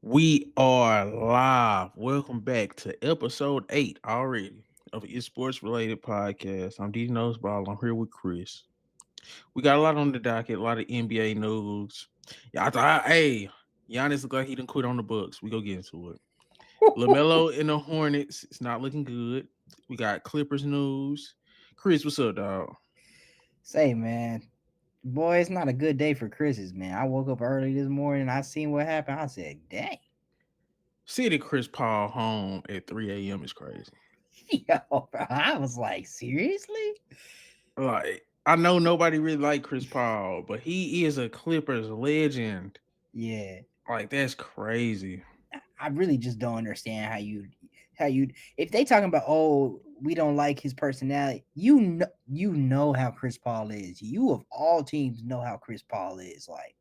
We are live. Welcome back to episode 8 already of a sports related podcast. I'm D Noseball. I'm here with Chris. We got a lot on the docket, a lot of NBA news. Yeah, hey, Giannis look like he didn't quit on the Bucks. We go get into it. LaMelo and the Hornets, it's not looking good. We got Clippers news. Chris, what's up, dog? Say, man, boy, it's not a good day for Chris's, man. I woke up early this morning and I seen what happened. I said, dang. City Chris Paul home at 3 a.m. is crazy. Yo, bro, I was like, seriously? Like, I know nobody really like Chris Paul, but he is a Clippers legend. Yeah. Like, that's crazy. I really just don't understand how you if they talking about, oh, we don't like his personality, you know how Chris Paul is. You of all teams know how Chris Paul is. Like,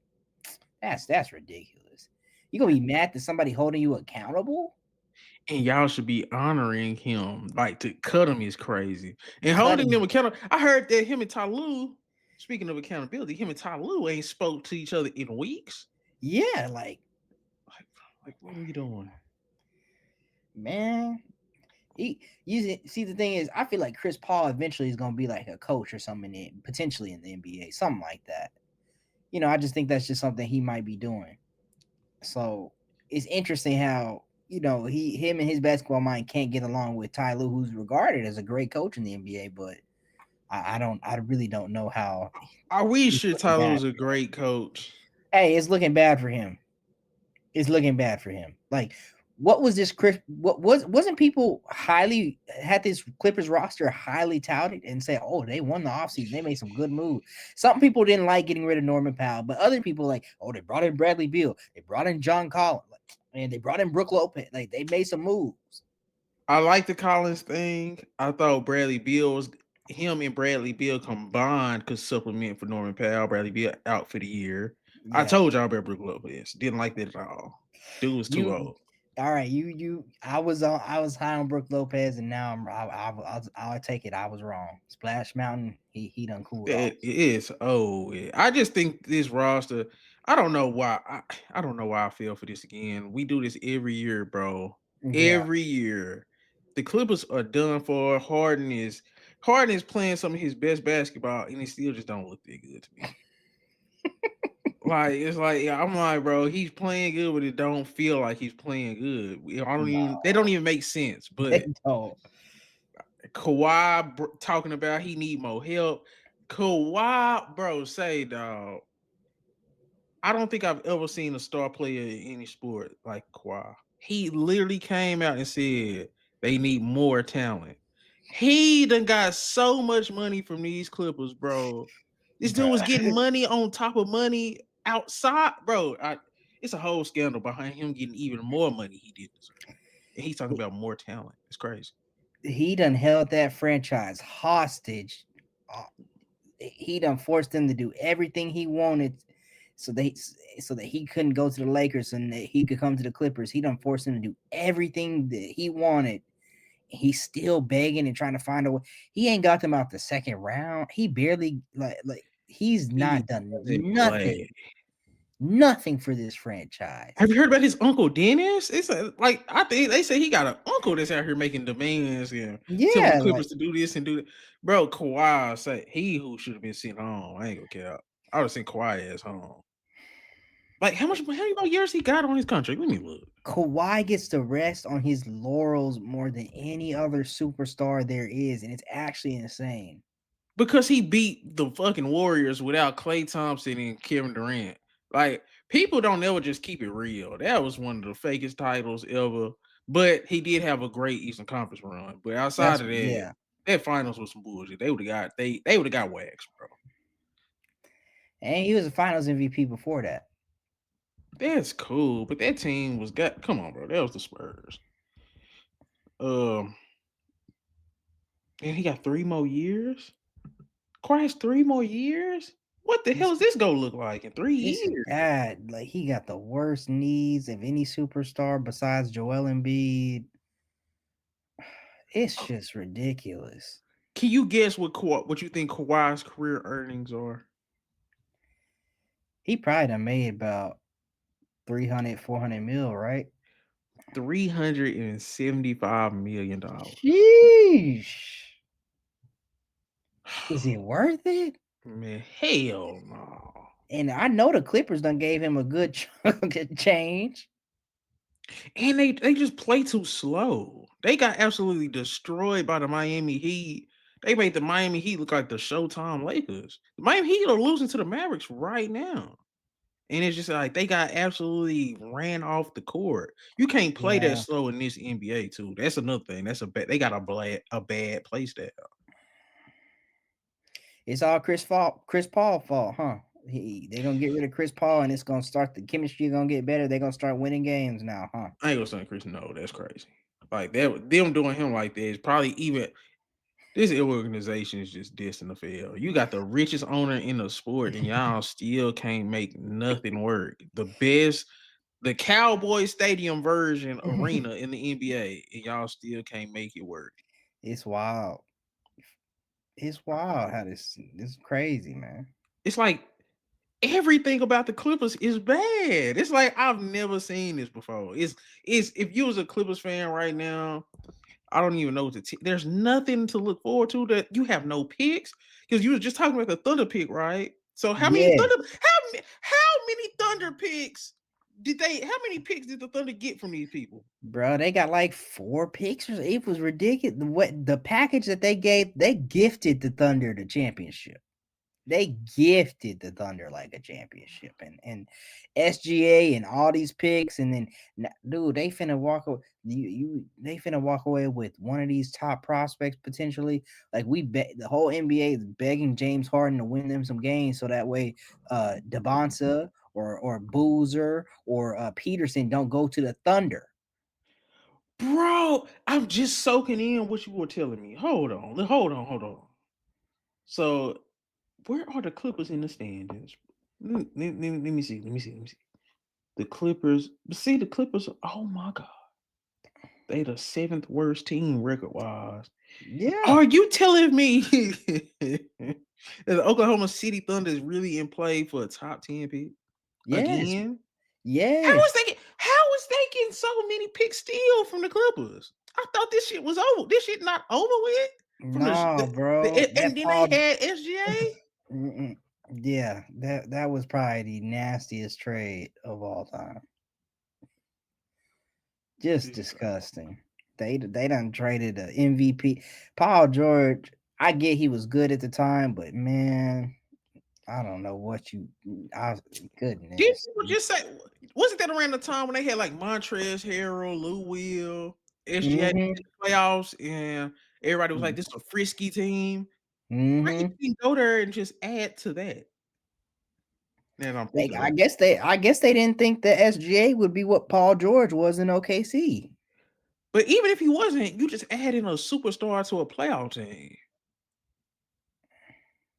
that's ridiculous. You gonna be mad that somebody holding you accountable? And y'all should be honoring him. Like, to cut him is crazy. And holding Cutting, them accountable. I heard that him and Tyloo, speaking of accountability, him and Tyloo ain't spoke to each other in weeks. yeah, like, Like what are we doing? man. See, the thing is, I feel like Chris Paul eventually is gonna be like a coach or something, potentially in the NBA, something like that. I just think that's just something he might be doing. So it's interesting how him and his basketball mind can't get along with Ty Lue, who's regarded as a great coach in the NBA, but I really don't know how. I wish It's sure looking Tyler bad. was a great coach. Hey, it's looking bad for him. It's looking bad for him. Like, what was this Chris? What wasn't people highly had this Clippers roster highly touted and said, oh, they won the offseason. They made some good moves. Some people didn't like getting rid of Norman Powell, but other people like, oh, they brought in Bradley Beal, they brought in John Collins, and they brought in Brooke Lopez. Like, they made some moves. I like the Collins thing. I thought Bradley Beal was him and Bradley Beal combined could supplement for Norman Powell. Bradley Beal out for the year. I Yeah. told y'all about Brook Lopez. Didn't like that at all. Dude was too You old. all right, I was high on Brooke Lopez, and now I'll take it. I was wrong. Splash Mountain, he done cooled off. It is. Oh, yeah. I just think this roster. I don't know why. I don't know why I feel for this again. We do this every year, bro. Yeah. Every year, the Clippers are done for. Harden is playing some of his best basketball, and he still just don't look that good to me. Like it's like yeah, I'm like, bro, he's playing good, but it don't feel like he's playing good. I don't even. They don't even make sense. They But don't. Kawhi talking about he need more help. Kawhi, bro, say dog. I don't think I've ever seen a star player in any sport like Kawhi. He literally came out and said they need more talent. He done got so much money from these Clippers, bro. This dude was getting Bruh. money on top of money outside, bro. It's a whole scandal behind him getting even more money he did deserve. And he's talking about more talent. It's crazy. He done held that franchise hostage. Uh, He done forced them to do everything he wanted, so that he couldn't go to the Lakers and that he could come to the Clippers. He done forced them to do everything that he wanted. He's still begging and trying to find a way. He ain't got them out the second round. He barely like he's He not done doesn't play. nothing for this franchise. Have you heard about his uncle Dennis? It's like I think they say he got an uncle that's out here making demands and telling the Yeah, Clippers like to do this and do that. Bro, Kawhi say he who should have been sent home. I ain't gonna care. I would have sent Kawhi ass home. Like how many more years he got on his contract? Let me look. Kawhi gets to rest on his laurels more than any other superstar there is, and it's actually insane. Because he beat the fucking Warriors without Klay Thompson and Kevin Durant. Like people don't ever just keep it real. That was one of the fakest titles ever. But he did have a great Eastern Conference run. But outside That's of that, yeah. that finals was some bullshit. They would have got waxed, bro. And he was a finals MVP before that. That's cool. But that team was got come on, bro. That was the Spurs. Um and he got 3 more years. Christ, 3 more years? What the hell This is this gonna look like in three this is years? bad. Like, he got the worst knees of any superstar besides Joel Embiid. It's just ridiculous. Can you guess what you think Kawhi's career earnings are? He probably done made about 300, 400 mil, right? $375 million. Sheesh. Is it worth it? Man, hell no. And I know the Clippers done gave him a good chunk of change. And they just play too slow. They got absolutely destroyed by the Miami Heat. They made the Miami Heat look like the Showtime Lakers. The Miami Heat are losing to the Mavericks right now. And it's just like they got absolutely ran off the court. You can't play that Yeah, slow in this NBA too. That's another thing. That's a bad. They got a bad play style. it's all Chris Paul fault, huh? They gonna get rid of Chris Paul, and it's gonna start the chemistry gonna get better. They gonna start winning games now, huh? I ain't gonna say Chris. No, that's crazy. Like that, them doing him like that is probably even. This organization is just dissing the field. You got the richest owner in the sport, and y'all still can't make nothing work. The Cowboy Stadium version arena in the NBA, and y'all still can't make it work. It's wild. It's wild how this is crazy, man. It's like everything about the Clippers is bad. It's like I've never seen this before. It's if you was a Clippers fan right now, I don't even know what there's nothing to look forward to. That you have no picks because you was just talking about the Thunder pick, right? So Yeah, how many Thunder picks did they? How many picks did the Thunder get from these people? bro, they got like 4 picks. It was ridiculous. What the package that they gave, they gifted the Thunder the championship. They gifted the Thunder like a championship, and SGA and all these picks, and then dude, they finna walk away. They finna walk away with one of these top prospects potentially. Like we bet the whole NBA is begging James Harden to win them some games, so that way, Devonta or Boozer or Peterson don't go to the Thunder. Bro, I'm just soaking in what you were telling me. Hold on. So where are the Clippers in the standings? Let me see. The Clippers. See the Clippers. Oh my god, they the seventh worst team record wise. Yeah. Are you telling me that the Oklahoma City Thunder is really in play for a top 10 pick Yes. again? Yes. How is they getting so many picks still from the Clippers? I thought this shit was over. This shit not over with from No, bro. and That then they Paul. had SGA. Mm-mm. Yeah, that was probably the nastiest trade of all time. Just This is crazy. disgusting. They done traded a MVP. Paul George. I get he was good at the time, but man, I don't know what you. I Didn't goodness. people just say wasn't that around the time when they had like Montrezl Harrell, Lou Will, SGA in Mm-hmm. the playoffs, and everybody was like, "This is a frisky team." Why you Mm-hmm. didn't go there and just add to that? Now that I'm Like thinking about it. I guess they didn't think that SGA would be what Paul George was in OKC. But even if he wasn't, you just add in a superstar to a playoff team.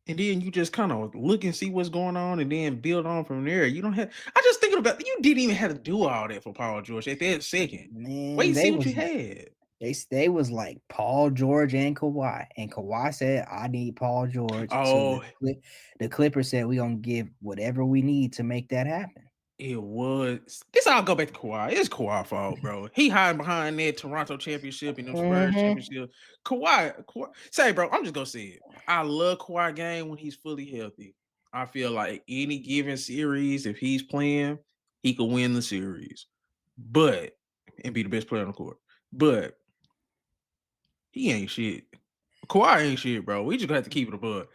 And then you just kind of look and see what's going on and then build on from there. You don't have I just thinking about you didn't even have to do all that for Paul George at that second. Wait Man, and see what you had. they was like Paul George and Kawhi said, "I need Paul George." So Oh, the Clippers said, "We gonna give whatever we need to make that happen." it was. This all go back to Kawhi. It's Kawhi's fault, bro. He hiding behind that Toronto championship and them Spurs Mm-hmm. championship. Kawhi, say, bro, I'm just gonna say it. I love Kawhi game when he's fully healthy. I feel like any given series, if he's playing, he could win the series. But and be the best player on the court. But he ain't shit. Kawhi ain't shit, bro. We just got to keep it above.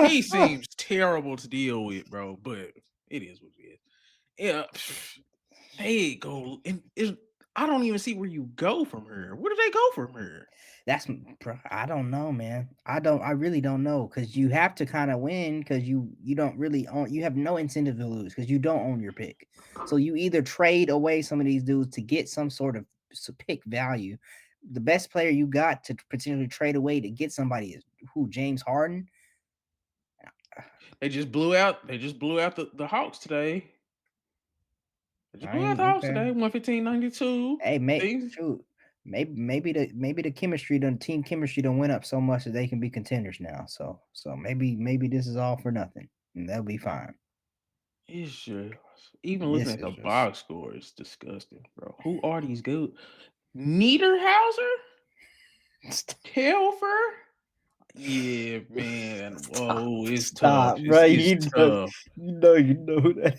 He seems terrible to deal with, bro. But it is what it is. Yeah, they go and I don't even see where you go from here. Where do they go from here? Bro, I don't know, man. I really don't know because you have to kind of win because you don't really own. You have no incentive to lose because you don't own your pick. So you either trade away some of these dudes to get some sort of pick value. The best player you got to potentially trade away to get somebody is who, James Harden. They just blew out. They just blew out the Hawks today. They just I blew out ain't the Hawks okay. today. 115-92. Hey, mate, Things. shoot. Maybe the chemistry, the team chemistry, don't went up so much that they can be contenders now. So maybe this is all for nothing, and that'll be fine. It's just Even looking This at is the just box score is disgusting, bro. Who are these good? Niederhauser? Telfer? Yeah, man. stop, Whoa, it's tough. stop, bro. It's tough. You know who that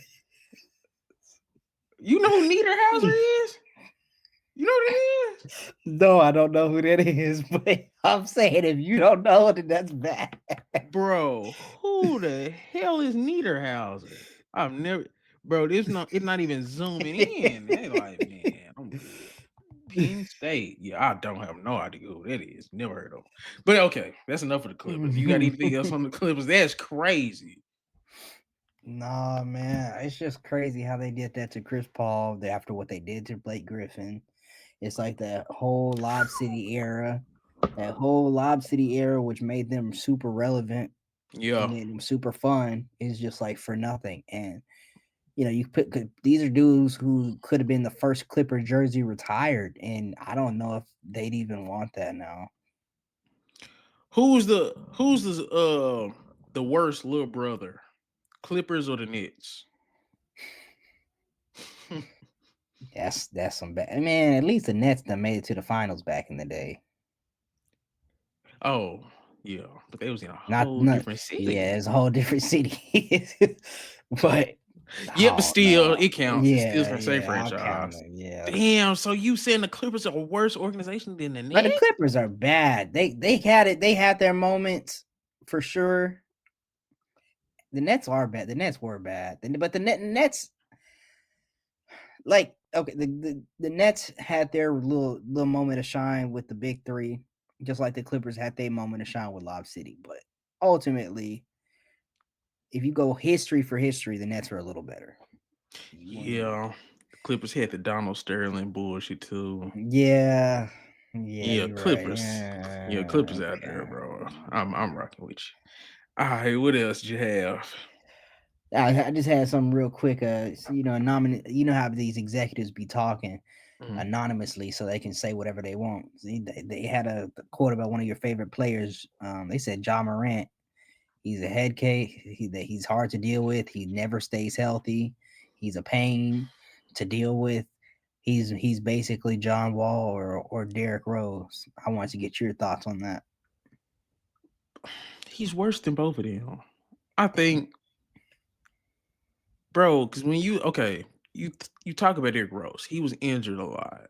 You know who is. Niederhauser is? You know what it is? No, I don't know who that is, but I'm saying if you don't know, then that's bad. Bro, who the hell is Niederhauser? I've never, bro. This not it's not even zooming in. They like, man, I'm good. Penn State. Yeah, I don't have no idea who that is. Never heard of him. But okay, that's enough of the Clippers. You got anything else on the Clippers? That's crazy. Nah, man, it's just crazy how they did that to Chris Paul after what they did to Blake Griffin. It's like that whole Lob City era, which made them super relevant and Yeah. made them super fun, is just like for nothing. And you put these are dudes who could have been the first Clipper jersey retired, and I don't know if they'd even want that now. Who's the worst little brother? Clippers or the Nets? That's some bad. I mean, at least the Nets that made it to the finals back in the day. Oh, yeah. But they was in a Not, whole not, different yeah, city. it's a whole different city. But Yeah, but oh still, no, it counts. It's still the same I'll count franchise. it. Yeah, Damn, so you saying the Clippers are a worse organization than the but the Nets? Clippers are bad. They had it. They had their moments for sure. The Nets are bad. The Nets were bad. But the Nets, like, okay, the Nets had their little moment of shine with the big three, just like the Clippers had their moment of shine with Lob City. But ultimately, if you go history for history, the Nets are a little better. Yeah. The Clippers had the Donald Sterling bullshit too. Yeah, yeah, Yeah, you're right. Clippers. Yeah, Clippers out there, Okay. bro. I'm rocking with you. All right, what else did you have? I just had something real quick. You know how these executives be talking Mhm. anonymously so they can say whatever they want. See, they had a quote about one of your favorite players. They said John Morant. He's a head case. He's hard to deal with. He never stays healthy. He's a pain to deal with. He's basically John Wall or Derrick Rose. I wanted to get your thoughts on that. He's worse than both of them. I think, bro, because when you talk about Derrick Rose, he was injured a lot.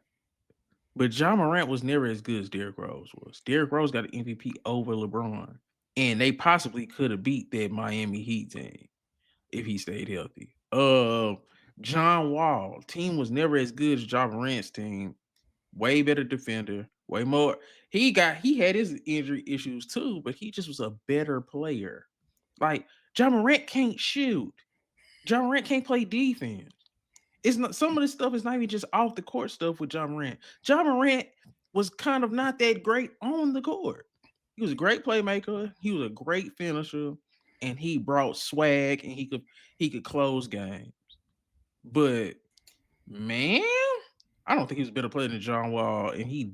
But John Morant was never as good as Derrick Rose was. Derrick Rose got an MVP over LeBron. And they possibly could have beat that Miami Heat team if he stayed healthy. John Wall, team was never as good as John Morant's team. Way better defender, way more. He had his injury issues too, but he just was a better player. Like John Morant can't shoot. John Morant can't play defense. It's not some of this stuff is not even just off the court stuff with John Morant. John Morant was kind of not that great on the court. He was a great playmaker. He was a great finisher, and he brought swag, and he could close games. But man, I don't think he was a better player than John Wall, and he's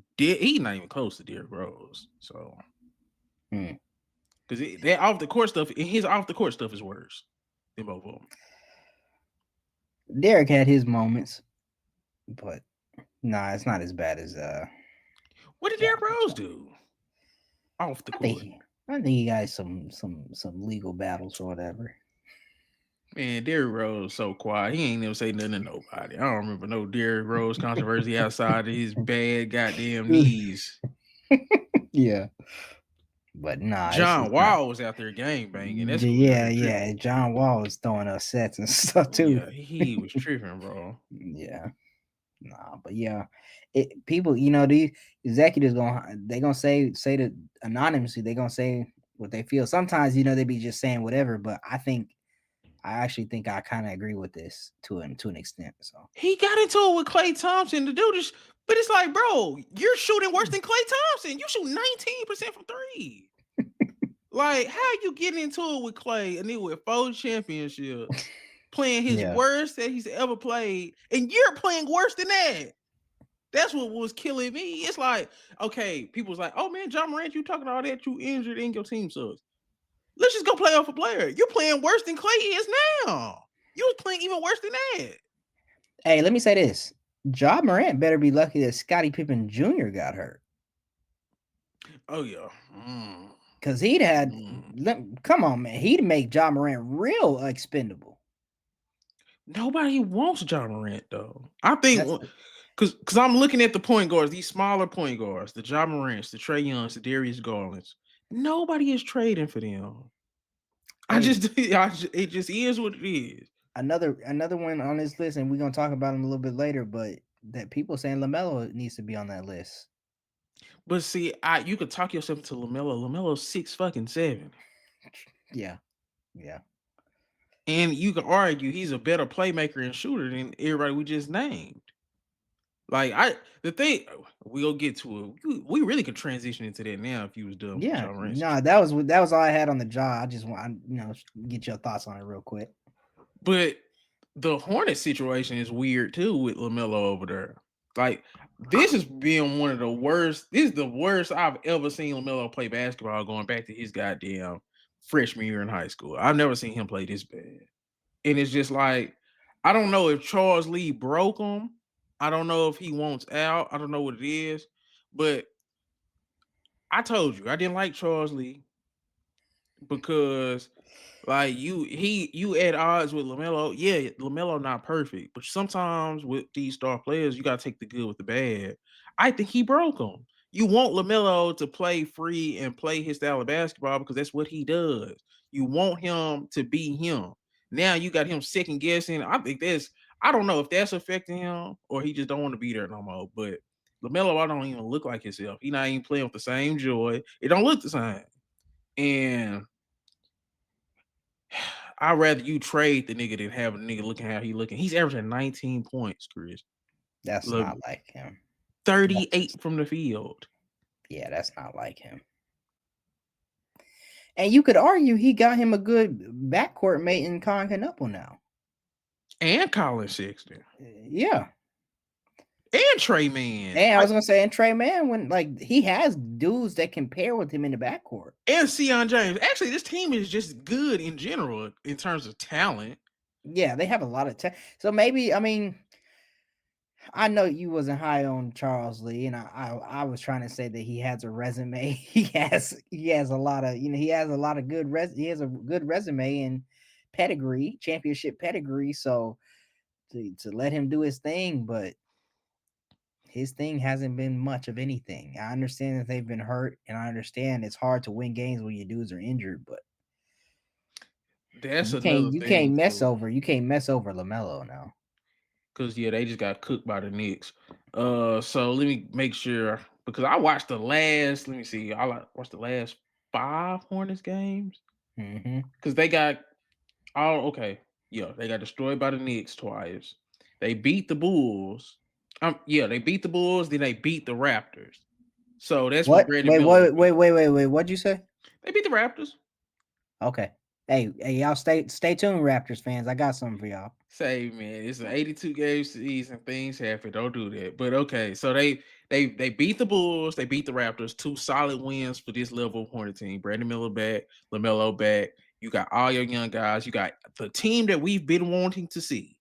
not even close to Derrick Rose. So Hmm. because that off the court stuff, and his off the court stuff is worse than both of them. Derek had his moments, but nah, it's not as bad as What did John. Derrick Rose do off the I think court? he got some legal battles or whatever. Man, Derrick Rose so quiet. He ain't never say nothing to nobody. I don't remember no Derrick Rose controversy outside of his bad goddamn knees. Yeah, but nah, John it's not. Wall was out there gang banging. That's who was out Yeah, there tripping. yeah. John Wall was throwing us sets and stuff too. Yeah, he was tripping, bro. Yeah, nah, but yeah, people, these executives gonna say that anonymously. They gonna say what they feel. Sometimes they be just saying whatever, but I actually think I kind of agree with this to an extent. So He got into it with Klay Thompson to do this, but it's like, bro, you're shooting worse than Klay Thompson. You shoot 19% from three. Like, how you getting into it with Klay and then with 4 championships, playing his yeah, worst that he's ever played, and you're playing worse than that? That's what was killing me. It's like, okay, people's like, oh man, John Morant, you talking all that, you injured and your team sucks. Let's just go play off a player. You're playing worse than Clay is now. You was playing even worse than that. Hey, let me say this: Ja Morant better be lucky that Scottie Pippen Jr. got hurt, Oh yeah. Mm, because he'd had. mm. Come on, man, he'd make Ja Morant real expendable. Nobody wants John Morant though. I think That's because I'm looking at the point guards, these smaller point guards, the John Morants, the Trey Youngs, the Darius Garlands. Nobody is trading for them. hey, It just is what it is. another one on this list, and we're gonna talk about him a little bit later. But that people saying Lamelo needs to be on that list. But see, you could talk yourself into Lamelo. Lamelo's 6 fucking 7, Yeah, yeah, and you can argue he's a better playmaker and shooter than everybody we just named. Like the thing we'll get to it. We really could transition into that now if you was done with the yeah. John Morant Nah, situation. that was all I had on the jaw. I just want get your thoughts on it real quick. But the Hornet situation is weird too with LaMelo over there. Like this has been one of the worst. This is the worst I've ever seen LaMelo play basketball going back to his goddamn freshman year in high school. I've never seen him play this bad. And it's just like I don't know if Charles Lee broke him. I don't know if he wants out. I don't know what it is. But I told you I didn't like Charles Lee because like you at odds with LaMelo. Yeah, LaMelo not perfect, but sometimes with these star players, you gotta take the good with the bad. I think he broke him. You want LaMelo to play free and play his style of basketball because that's what he does. You want him to be him. Now you got him second guessing. I don't know if that's affecting him or he just don't want to be there no more. But LaMelo, I don't even look like himself. He not even playing with the same joy. It don't look the same. And I'd rather you trade the nigga than have a nigga looking how he looking. He's averaging 19 points, Chris. That's Look, not like him. That's just 38 from the field. yeah, that's not like him. And you could argue he got him a good backcourt mate in Con Canupo now. And Colin Sexton. Yeah. And Trey Man. And I was gonna say, and Trey Man, when like he has dudes that can pair with him in the backcourt. And Sion James. Actually, this team is just good in general in terms of talent. Yeah, they have a lot of so maybe I know you wasn't high on Charles Lee, and I was trying to say that he has a resume. He has a lot of he has a lot of he has a good resume and pedigree, championship pedigree. So to let him do his thing, but his thing hasn't been much of anything. I understand that they've been hurt, and I understand it's hard to win games when your dudes are injured, but That's you can't another you can't thing mess too. over you can't mess over LaMelo now. Cause yeah, they just got cooked by the Knicks. So let me make sure because I watched the last. Let me see. Watched the last 5 Hornets games Hmm. because they got. Oh, okay. Yeah, they got destroyed by the Knicks twice. They beat the Bulls. Yeah, they beat the Bulls. Then they beat the Raptors. So that's when What? Brandon Wait, Miller was wait, wait, beat. wait, wait, wait. What'd you say? They beat the Raptors. Okay. Hey, y'all stay tuned, Raptors fans. I got something for y'all. Say man, it's an 82 game season. Things happen. Don't do that. But okay, so they beat the Bulls. They beat the Raptors. 2 solid wins for this level of Hornet team. Brandon Miller back. LaMelo back. You got all your young guys. You got the team that we've been wanting to see.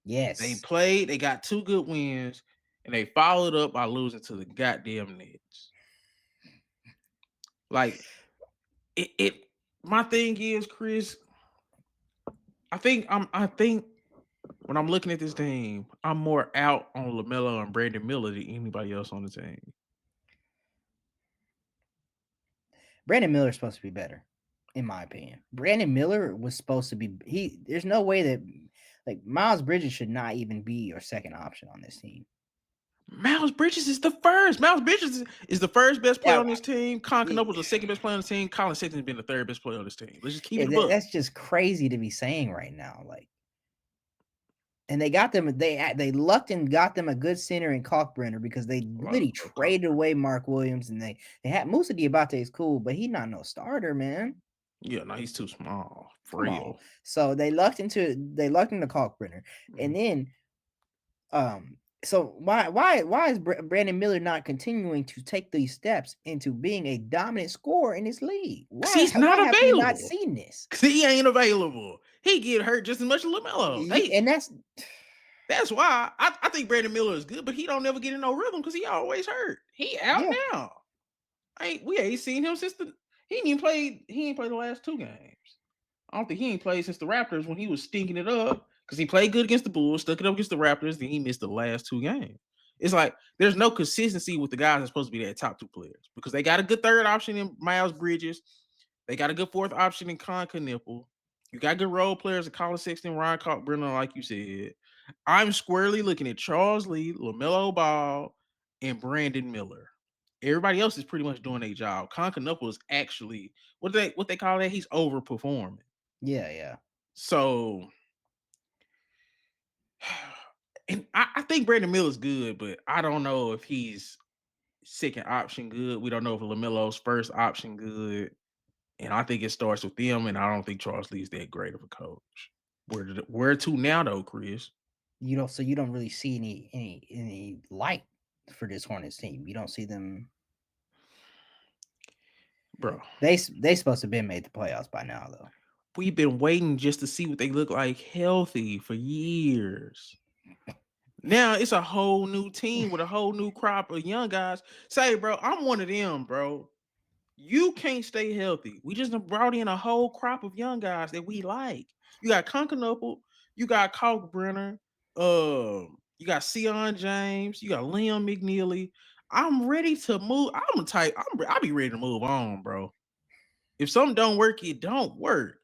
They Yes. played, they got 2 good wins, and they followed up by losing to the goddamn Nets. Like it my thing is, Chris, I think when I'm looking at this team, I'm more out on LaMelo and Brandon Miller than anybody else on the team. Brandon Miller's supposed to be better, in my opinion. Brandon Miller was supposed to be there's no way that like Miles Bridges should not even be your second option on this team. Miles Bridges is the first. Miles Bridges is the first best player Yeah, on this team. Con yeah, was the second best player on the team. Colin Sexton has been the third best player on this team. Let's just keep yeah, it a book. that's just crazy to be saying right now. Like, and they got them. They lucked and got them a good center in Kalkbrenner because they A lot of literally traded away Mark Williams, and they had Musa Diabate is cool, but he's not no starter, man. yeah, no, he's too small for Come on. real. So they lucked into Kalkbrenner, and Mhm. then so why is Brandon Miller not continuing to take these steps into being a dominant scorer in this league? 'Cause Why he's not why have we not available. seen this? 'Cause he ain't available. he get hurt just as much as LaMelo. And That's why I think Brandon Miller is good, but he don't never get in no rhythm because he always hurt. He out yeah, now. We ain't seen him since he ain't played the last 2 games. I don't think he ain't played since the Raptors when he was stinking it up because he played good against the Bulls, stuck it up against the Raptors, then he missed the last 2 games. It's like there's no consistency with the guys that's supposed to be their top 2 players because they got a good third option in Miles Bridges. They got a good fourth option in Con Knipple. You got good role players in Colin Sexton, Ryan Brennan, like you said. I'm squarely looking at Charles Lee, LaMelo Ball, and Brandon Miller. Everybody else is pretty much doing their job. Con Knipple is actually what they call that. He's overperforming. yeah. So, and I think Brandon Miller's good, but I don't know if he's second option good. We don't know if LaMelo's first option good. And I think it starts with them, and I don't think Charles Lee's that great of a coach. Where to now though, Chris? You don't really see any light for this Hornets team. You don't see them. Bro, They supposed to have been made the playoffs by now though. we've been waiting just to see what they look like healthy for years. Now it's a whole new team with a whole new crop of young guys. Say, bro, I'm one of them, bro. You can't stay healthy. We just brought in a whole crop of young guys that we like. You got Conklin, you got Kalkbrenner, you got Sion James, you got Liam McNeely. I'm ready to move. I'm a type. I'll be ready to move on, bro. If something don't work, it don't work.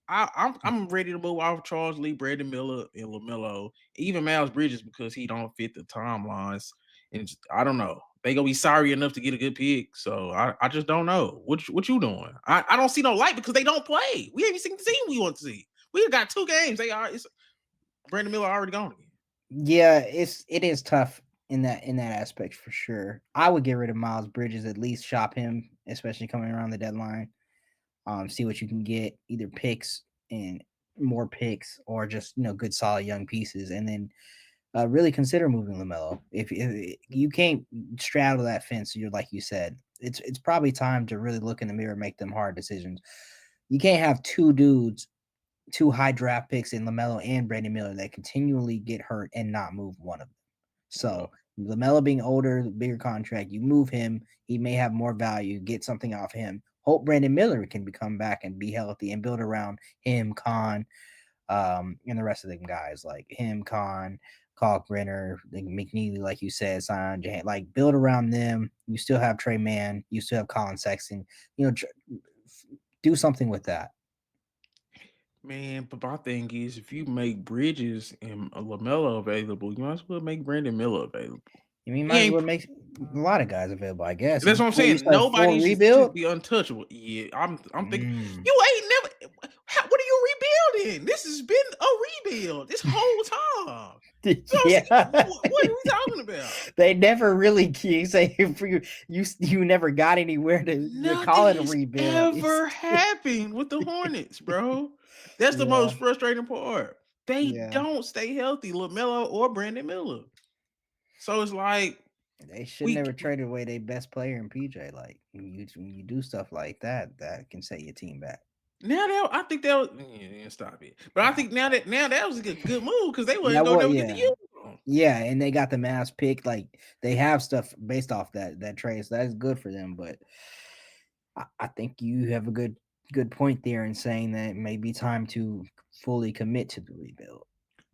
I'm ready to move off Charles Lee, Brandon Miller, and LaMelo, even Miles Bridges because he don't fit the timelines. And I don't know. They gonna be sorry enough to get a good pick. So I just don't know. What you doing? I don't see no light because they don't play. We haven't seen the team we want to see. We got 2 games. It's Brandon Miller already gone again. Yeah, it is tough in that aspect for sure. I would get rid of Miles Bridges, at least shop him, especially coming around the deadline. See what you can get, either picks and more picks, or just good solid young pieces, and then really consider moving Lamelo. If you can't straddle that fence, you're like you said, it's probably time to really look in the mirror and make them hard decisions. You can't have two dudes, two high draft picks in Lamelo and Brandon Miller that continually get hurt and not move one of them. No. So Lamelo being older, bigger contract, you move him, he may have more value, get something off him. Hope Brandon Miller can become back and be healthy and build around him, Khan, and the rest of them guys like him, Khan, Kalkbrenner, McNeely, like you said, Sion, like build around them. You still have Trey Mann, you still have Colin Sexton. Do something with that. Man, but my thing is, if you make Bridges and LaMelo available, you might as well make Brandon Miller available. I mean, He might as ain't well make a lot of guys available, I guess. That's what I'm You saying. start a full Nobody should rebuild. be untouchable. Yeah, I'm thinking Mm. you ain't never. What are you rebuilding? This has been a rebuild this whole time. So I'm saying, Yeah, what are we talking about? they never really you say for you never got anywhere to Nothing call it a has rebuild. ever happened with the Hornets, bro. That's the Yeah, most frustrating part. They yeah. don't stay healthy, LaMelo or Brandon Miller. So it's like They should we never traded away their best player in PJ. Like when you do stuff like that, that can set your team back. now that I think that was stop it. But I think now that was a good move because they wasn't That gonna was never get to yeah. use them. Yeah, and they got the Mavs pick. Like they have stuff based off that trade, so that's good for them. But I think you have a good point there in saying that it may be time to fully commit to the rebuild.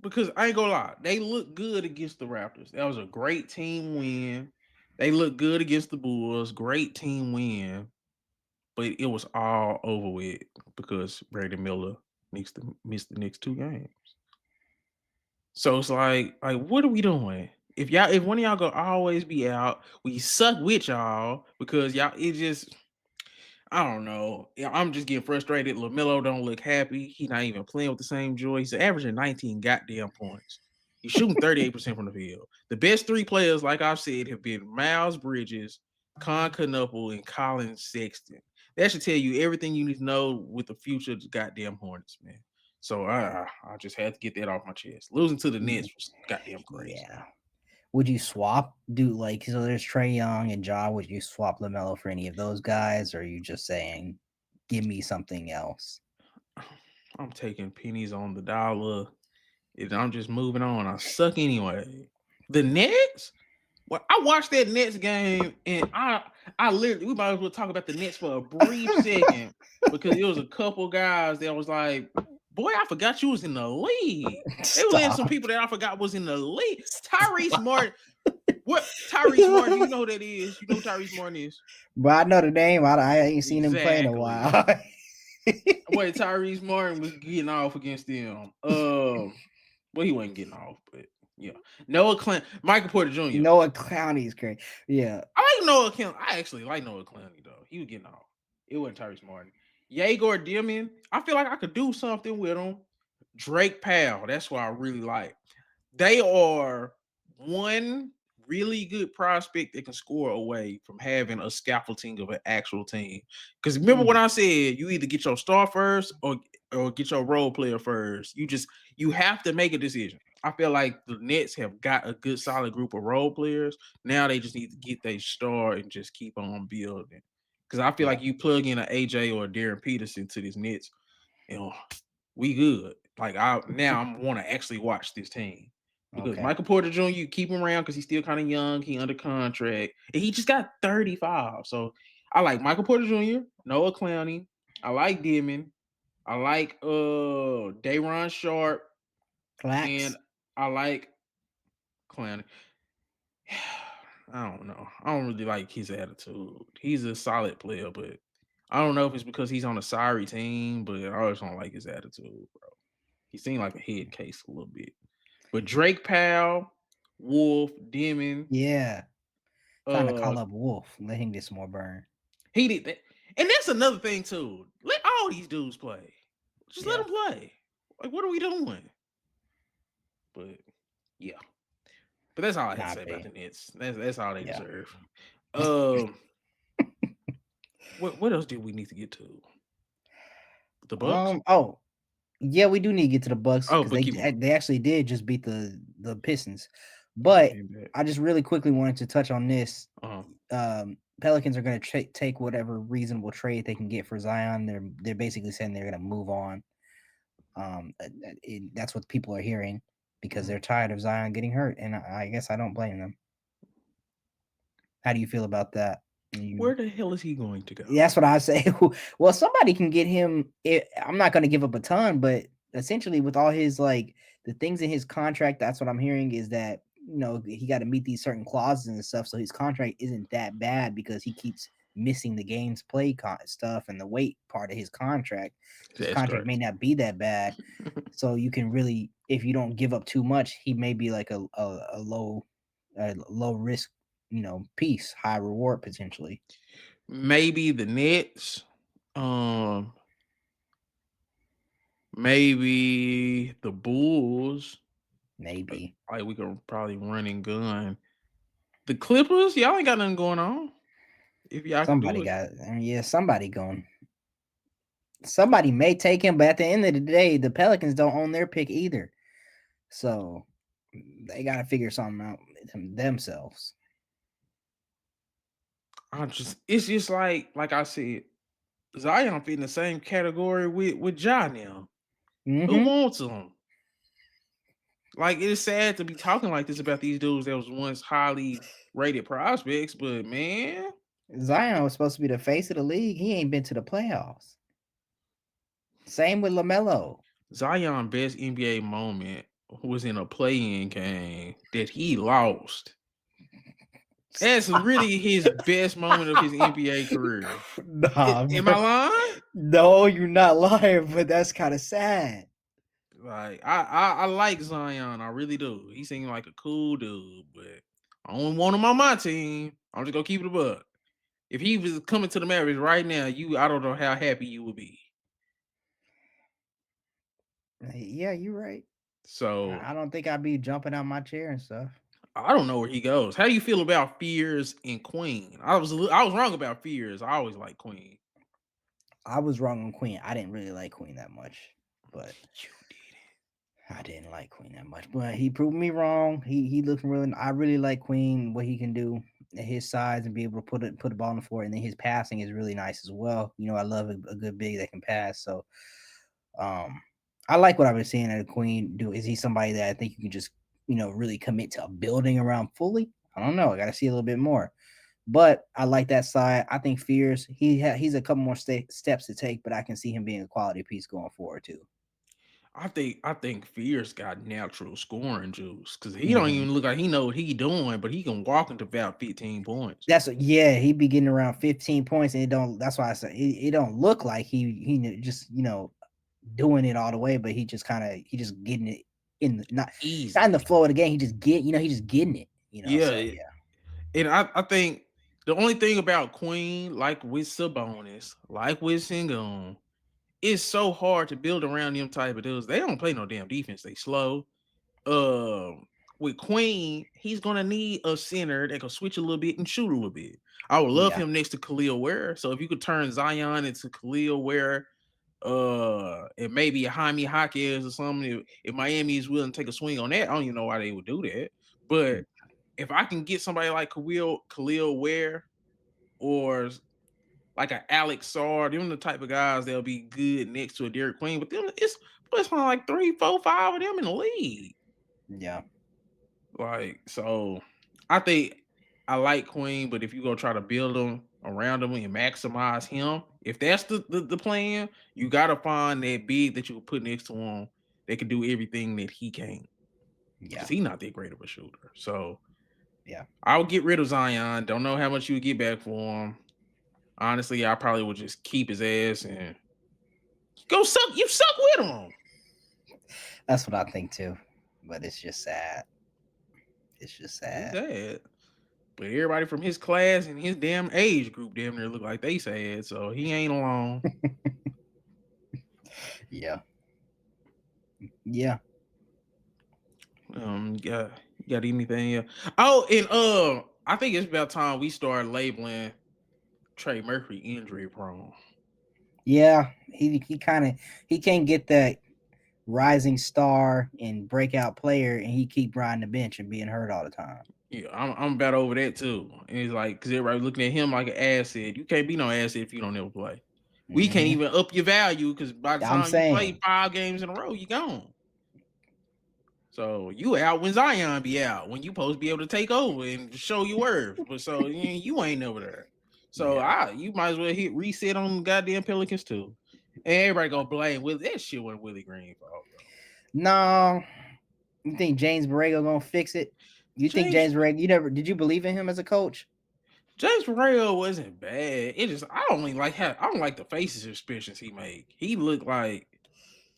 Because I ain't gonna lie, they look good against the Raptors. That was a great team win. They look good against the Bulls. Great team win. But it was all over with because Brandon Miller needs to miss the next 2 games. So it's like what are we doing? If one of y'all gonna always be out, we suck with y'all because y'all it just I don't know. I'm just getting frustrated. LaMelo don't look happy. He's not even playing with the same joy. He's averaging 19 goddamn points. He's shooting 38% from the field. The best 3 players, like I've said, have been Miles Bridges, Con Knuckle, and Colin Sexton. That should tell you everything you need to know with the future of the goddamn Hornets, man. So I just had to get that off my chest. Losing to the Nets was goddamn crazy. Yeah. Would you swap? Do like so? There's Trey Young and Ja. Would you swap Lamelo for any of those guys, or are you just saying, give me something else? I'm taking pennies on the dollar. And I'm just moving on. I suck anyway. The Nets? Well, I watched that Nets game and I literally we might as well talk about the Nets for a brief second because it was a couple guys that was like, boy, I forgot you was in the league. They were letting some Stop. people that I forgot was in the league. Tyrese Martin. What Tyrese Martin? Do you know who that is? You know who Tyrese Martin is? But I know the name. I ain't seen him play in a while. Exactly. Boy, Tyrese Martin was getting off against them. Well, he wasn't getting off, but yeah. Noah Clan, Michael Porter Jr. Noah Clowney is great. Yeah. I like Noah Clowney. I actually like Noah Clowney though. He was getting off. It wasn't Tyrese Martin. Yegor Dimian. I feel like I could do something with him. Drake Powell. That's what I really like. They are one really good prospect that can score away from having a scaffolding of an actual team. Because remember what Mm, I said, you either get your star first or get your role player first. You have to make a decision. I feel like the Nets have got a good solid group of role players. Now they just need to get their star and just keep on building. Because I feel yeah. like you plug in an AJ or a Darren Peterson to this Nets, you know, we good. Like I want to actually watch this team because Okay. Michael Porter Jr. You keep him around because he's still kind of young. He under contract and he just got 35. So I like Michael Porter Jr., Noah Clowney. I like Dimon. I like Dayron Sharp and Clax. I like Clowney. I don't know. I don't really like his attitude. He's a solid player, but I don't know if it's because he's on a sorry team, but I always don't like his attitude, bro. He seemed like a head case a little bit. But Drake Powell, Wolf, Demon, Yeah. Time to uh, call up Wolf. Let him get some more burn. he did that. And that's another thing too. Let all these dudes play. Just let Yeah. them play. Like, what are we doing? But yeah. But that's all I had to say about Copy. the Nets. That's all they Yeah. deserve. Um, what else did we need to get to? The Bucks? Oh, yeah, we do need to get to the Bucks Oh, because but keep going. they actually did just beat the Pistons. Oh, they But came back. I just really quickly wanted to touch on this. Uh-huh. Pelicans are going to take whatever reasonable trade they can get for Zion. They're basically saying they're going to move on. That's what people are hearing because Mhm. they're tired of Zion getting hurt, and I guess I don't blame them. How do you feel about that? You Where the hell is he going to go? That's what I say. Well, somebody can get him. I'm not going to give up a ton, but essentially, with all his like the things in his contract, that's what I'm hearing is that he got to meet these certain clauses and stuff. So his contract isn't that bad because he keeps missing the games play stuff and the weight part of his contract. His That's contract may crazy. not be that bad, so you can really, if you don't give up too much, he may be like a low risk, piece, high reward potentially. Maybe the Nets. Um, maybe the Bulls. Maybe. Like we could probably run and gun. The Clippers, y'all ain't got nothing going on. If y'all could do Somebody it, got it. I mean, yeah, somebody going. Somebody may take him, but at the end of the day, the Pelicans don't own their pick either. So they got to figure something out themselves. it's just like I said, Zion fit in the same category with Ja now. Who Mm-hmm. wants him? Like it's sad to be talking like this about these dudes that was once highly rated prospects, but man, Zion was supposed to be the face of the league. He ain't been to the playoffs. Same with LaMelo. Zion best NBA moment was in a play-in game that he lost. That's really his best moment of his NBA career. Nah, Am I bro. lying? No, you're not lying, but that's kind of sad. Like I like Zion, I really do. He seemed like a cool dude, but I don't want him on my team. I'm just gonna keep it a buck. If he was coming to the Mavericks right now, I don't know how happy you would be. Yeah, you're right. So I don't think I'd be jumping out my chair and stuff. I don't know where he goes. How do you feel about Fears and Queen? I was wrong about Fears. I always like Queen. I was wrong on Queen. I didn't really like Queen that much, but You did I didn't like Queen that much. But he proved me wrong. He looked really. I really like Queen. What he can do at his size and be able to put the ball on the floor, and then his passing is really nice as well. I love a good big that can pass. So Um, I like what I've been seeing at Queen do. Is he somebody that I think you can just really commit to building around fully? I don't know. I got to see a little bit more. But I like that side. I think Fears he's a couple more steps to take, but I can see him being a quality piece going forward too. I think Fierce got natural scoring juice because he don't Hmm. even look like he know what he doing, but he can walk into about 15 points. Yeah, he be getting around 15 points, and it don't. That's why I say it don't look like just doing it all the way, but he just getting it in the, not in the Easy. flow of the game. He just he just getting it. Yeah. So yeah, And I think the only thing about Queen, like with Sabonis, like with Sengun, it's so hard to build around them type of dudes. They don't play no damn defense. They slow. With Queen, he's gonna need a center that can switch a little bit and shoot a little bit. I would love yeah, him next to Khalil Ware. So if you could turn Zion into Khalil Ware, and maybe a Jaime Jaquez or something, if Miami is willing to take a swing on that, I don't even know why they would do that. But if I can get somebody like Khalil Ware or like an Alex Sar, them the type of guys that'll be good next to a Derrick Queen. But them, it's only like 3, 4, 5 of them in the league. yeah, Like, so I think I like Queen, but if you go try to build them around him and maximize him, if that's the plan, you gotta find that big that you can put next to him that can do everything that he can. Because yeah, he's not that great of a shooter. So yeah. I would get rid of Zion. Don't know how much you would get back for him. Honestly, I probably would just keep his ass and go suck. You suck with him. That's what I think too. But it's just sad. It's just He's sad. sad. But everybody from his class and his damn age group damn near look like they sad. So he ain't alone. Yeah, yeah, You got anything? Yeah. Oh, and I think it's about time we start labeling Trey Murphy injury prone. yeah. He kind of he can't get that rising star and breakout player, and he keep riding the bench and being hurt all the time. Yeah, I'm about over that too. And it's like because everybody looking at him like an asset. You can't be no asset if you don't ever play. We can't Hmm. even up your value because by the I'm time you play saying, 5 games in a row, you gone. So you out when Zion be out, when you supposed to be able to take over and show your worth. But so you ain't never there. So yeah. you might as well hit reset on the goddamn Pelicans too. And everybody gonna blame Willie. That shit wasn't Willie Green fault, bro. No, you think James Borrego gonna fix it? You think James James Borrego? You never did you believe in him as a coach? James Pereira wasn't bad. It just I don't really like how I don't like the faces expressions he made. He looked like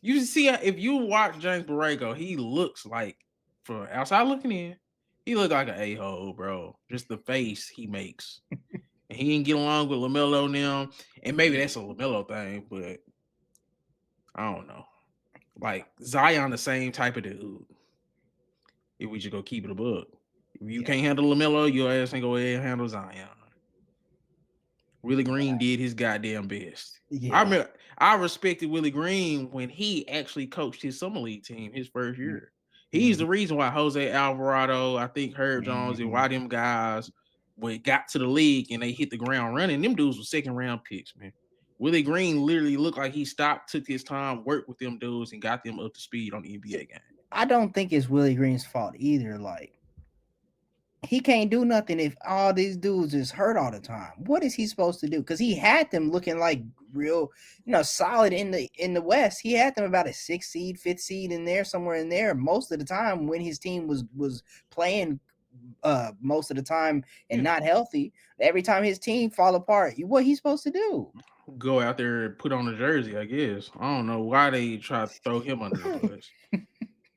you see if you watch James Borrego, he looks like from outside looking in, he looked like an a-hole, bro. Just the face he makes. And he didn't get along with LaMelo now. And maybe that's a LaMelo thing, but I don't know. Like Zion, the same type of dude. If we just go keep it a book. If you Yeah, can't handle LaMelo, your ass ain't go ahead and handle Zion. Willie Green did his goddamn best. I yeah, remember I respected Willie Green when he actually coached his summer league team his first year. He's mm-hmm. the reason why Jose Alvarado, I think Herb Jones, and Hmm. why them guys when got to the league and they hit the ground running, them dudes were second round picks, man. Willie Green literally looked like he stopped, took his time, worked with them dudes, and got them up to speed on the NBA game. I don't think it's Willie Green's fault either. Like he can't do nothing if all these dudes is hurt all the time. What is he supposed to do? Because he had them looking like real, solid in the West. He had them about a 6 seed, 5th seed in there, somewhere in there. Most of the time when his team was playing, most of the time and Yeah. not healthy. Every time his team fall apart, what he's supposed to do? Go out there and put on a jersey, I guess. I don't know why they try to throw him under the bus.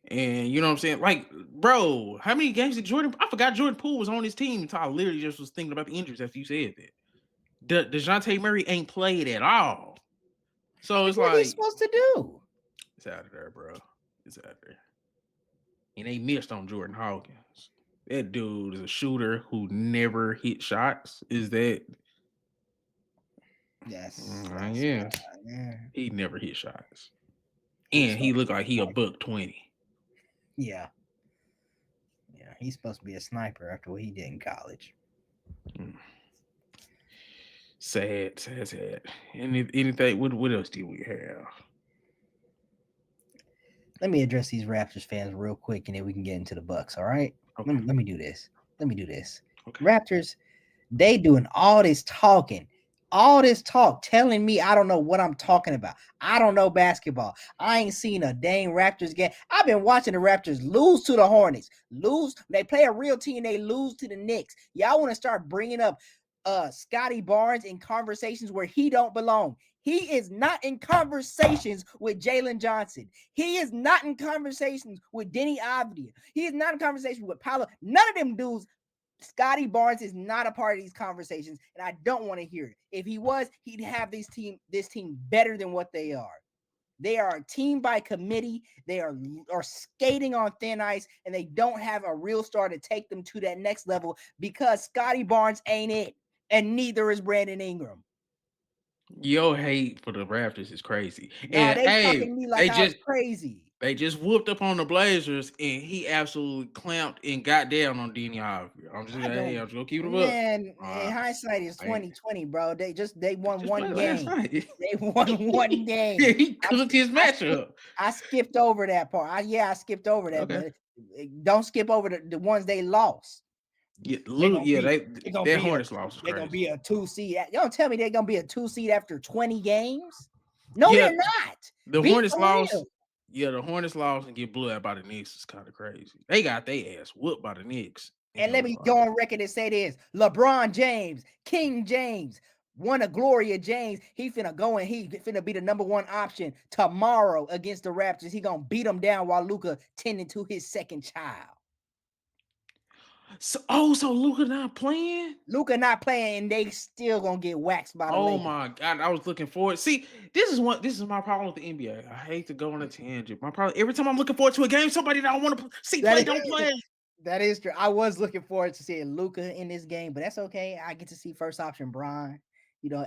And you know what I'm saying? Like, bro, how many games did Jordan? I forgot Jordan Poole was on his team until I literally just was thinking about the injuries after you said that. DeJounte Murray ain't played at all. So it's What he's like, supposed to do? it's out of there, bro. It's out there. And they missed on Jordan Hawkins. That dude is a shooter who never hit shots. Is that? That's Yeah. bad. Yeah. He never hit shots. He's And he supposed to looked be a like he a sniper. buck 20. Yeah. Yeah. He's supposed to be a sniper after what he did in college. Mm. Sad, sad, sad. Anything? What else do we have? Let me address these Raptors fans real quick, and then we can get into the Bucks. All right. Okay. Let me do this. Let me do this. Okay. Raptors, they doing all this talk, telling me I don't know what I'm talking about. I don't know basketball. I ain't seen a dang Raptors game. I've been watching the Raptors lose to the Hornets, lose. They play a real team, they lose to the Knicks. Y'all want to start bringing up Scotty Barnes in conversations where he don't belong. He is not in conversations with Jalen Johnson. He is not in conversations with Denny Avdia. He is not in conversation with Paolo. None of them dudes. Scotty Barnes is not a part of these conversations, and I don't want to hear it. If he was, he'd have this team better than what they are. They are a team by committee. They are skating on thin ice, and they don't have a real star to take them to that next level because Scotty Barnes ain't it, and neither is Brandon Ingram. Your hate for the Raptors is crazy. Nah, And they talking hey, to me like I was crazy. they just whooped up on the Blazers, and he absolutely clamped and got down on Denny Avdia. I'm just I hey, don't, I'm just gonna keep it up. man. In Uh, hindsight, is I 2020, bro. They won just one played last game. night. They won one Yeah, game. he I cooked his I skipped matchup. I skipped over that part. I skipped over that, Okay. but don't skip over the ones they lost. Yeah, They're look, gonna yeah, be they they're gonna that be a Hornets loss was they're gonna crazy. be a 2 seed. You don't tell me they're gonna be a 2 seed after 20 games. No, Yeah, they're not. the Be Hornets for lost. real. Yeah, the Hornets lost and get blew out by the Knicks is kind of crazy. They got their ass whooped by the Knicks in And let those me go finals. on record and say this: LeBron James, King James, one of Gloria James. He finna go and he finna be the number one option tomorrow against the Raptors. He gonna beat them down while Luka tending to his second child. So Luka not playing? Luka not playing, and they still gonna get waxed by the Oh Lakers. my god, I was looking forward. See, this is my problem with the NBA. I hate to go on a tangent. My problem every time I'm looking forward to a game, somebody that I want to see That play is don't play. that is true. I was looking forward to seeing Luka in this game, but that's okay. I get to see first option Brian. You know,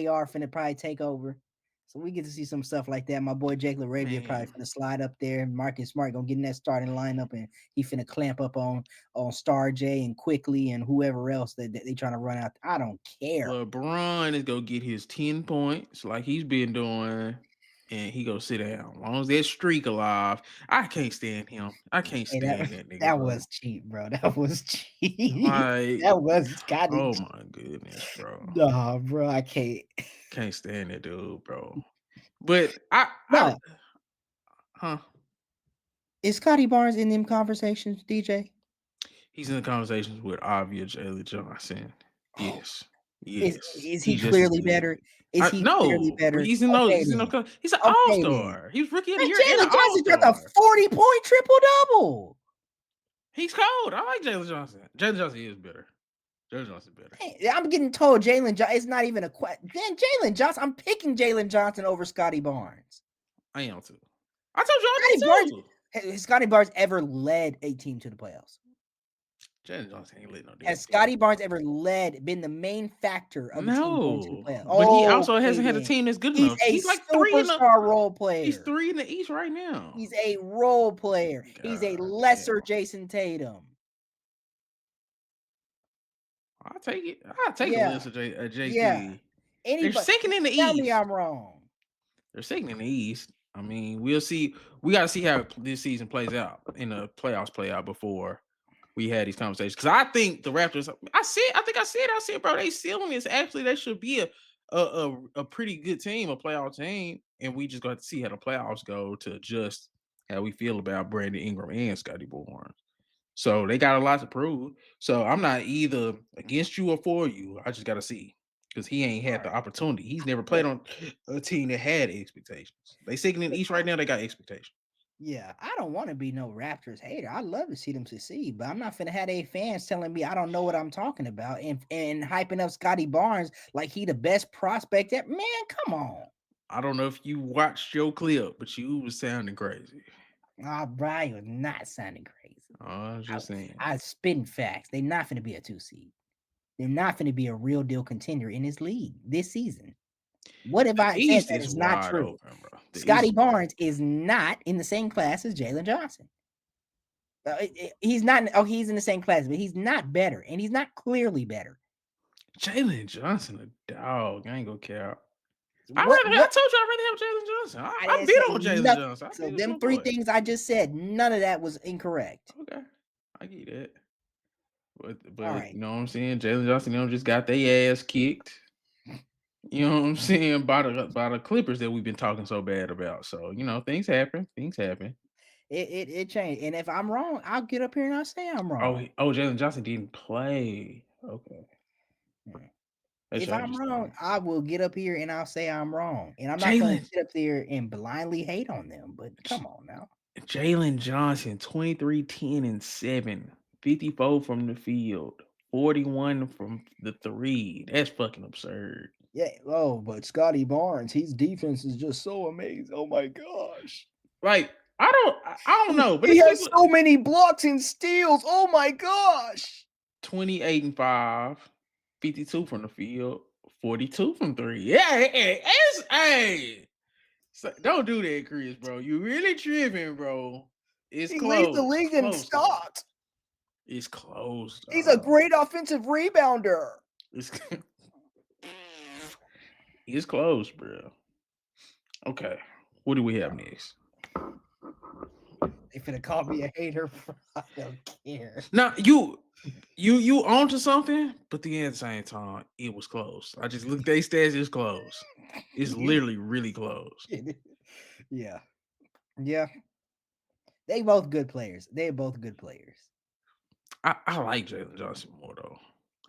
AR finna probably take over. So we get to see some stuff like that. My boy Jake LaRavia probably Man, finna slide up there. Marcus Smart gonna get in that starting lineup, and he finna clamp up on Star J and Quickly and whoever else that they trying to run out. I don't care. LeBron is gonna get his 10 points like he's been doing, and he go sit down. As long as that streak alive, I can't stand him. I can't Hey, that stand that nigga, that bro. was cheap, bro. That was cheap. Like, That was kind of oh my goodness, bro. nah, bro. I can't. Can't stand that dude, bro. But I, No, huh? is Scotty Barnes in them conversations, DJ? He's in the conversations with Avia Jalen Johnson. Yes, Is yes, is he he's just as clearly good. better? Is I he clearly no, better? he's in those. Okay He's in then. those. He's an all Okay then. star. He's rookie of the Man, year and an Jalen all Johnson dropped a star. 40-point triple double. He's cold. I like Jalen Johnson. Jalen Johnson is better. Jalen Johnson better. I'm getting told Jalen Johnson. It's not even a question. Jalen Johnson. I'm picking Jalen Johnson over Scotty Barnes. I am too. I told you Scotty I Barnes. am too. Has Scotty Barnes ever led a team to the playoffs? Jalen Johnson ain't lit no damn Has team. Scotty Barnes ever been the main factor of a team going to the No, playoffs? but he Oh, also okay hasn't had a then. team that's good He's enough. a He's like three in the. superstar role He's player. three in the East right now. He's a role player. He's a God lesser damn. Jason Tatum. I'll take it. I'll take a Yeah, list of yeah. JT. They're Anybody second in the tell me East. I'm wrong. They're second in the East. I mean, we'll see. We got to see how this season plays out in the playoffs play out before we had these conversations. Because I think the Raptors. I said, bro, they ceiling is actually they should be a pretty good team, a playoff team, and we just got to see how the playoffs go to adjust how we feel about Brandon Ingram and Scotty Barnes. So they got a lot to prove. So I'm not either against you or for you. I just got to see because he ain't All had the right. opportunity. He's never Well, played on a team that had expectations. They second in the East right now. They got expectations. yeah, I don't want to be no Raptors hater. I love to see them succeed, but I'm not finna have a fans telling me I don't know what I'm talking about and hyping up Scotty Barnes like he the best prospect. Man, come on. I don't know if you watched your clip, but you was sounding crazy. Ah, Brian was not sounding crazy. I was I, just saying. I spitting facts. They're not finna be a 2 seed. They're not finna be a real deal contender in this league this season. What if The I said East that is is not wide true? open, bro. The East Scotty is wide Barnes open. is not in the same class as Jalen Johnson. He's not. Oh, he's in the same class, but he's not better, and he's not clearly better. Jalen Johnson, a dog. I ain't gonna care. I What? told you I'd rather have Jalen Johnson. I I didn't bid say on Jalen nothing. Johnson. I So think it's my them three boy. things I just said, none of that was incorrect. Okay, I get that. All But right. you know what I'm saying? Jalen Johnson, just got their ass kicked. You know what I'm saying? By the Clippers that we've been talking so bad about. So, things happen. Things happen. It changed. And if I'm wrong, I'll get up here and I'll say I'm wrong. Jalen Johnson didn't play. Okay. Mm. That If I'm changes wrong, things. I will get up here and I'll say I'm wrong. And I'm not gonna Jalen sit up there and blindly hate on them, but come on now. Jalen Johnson, 23, 10, and 7, 54 from the field, 41 from the three. That's fucking absurd. Yeah. Oh, but Scotty Barnes, his defense is just so amazing. Oh my gosh. Like, I don't know, but He it's has people so many blocks and steals. Oh my gosh. 28 and 5, 52 from the field, 42 from three. Yeah, hey. Don't do that, Chris, bro. You really tripping, bro. It's He leads the close. league in Close though. stocks. It's close, He's a dog. great offensive rebounder. It's it's close, bro. Okay. What do we have next? They finna call me a hater. I don't care. Now you onto something, but then at the same time, it was close. I just looked at their stats, it's close. It's literally really close. Yeah. Yeah. They both good players. They're both good players. I like Jalen Johnson more though.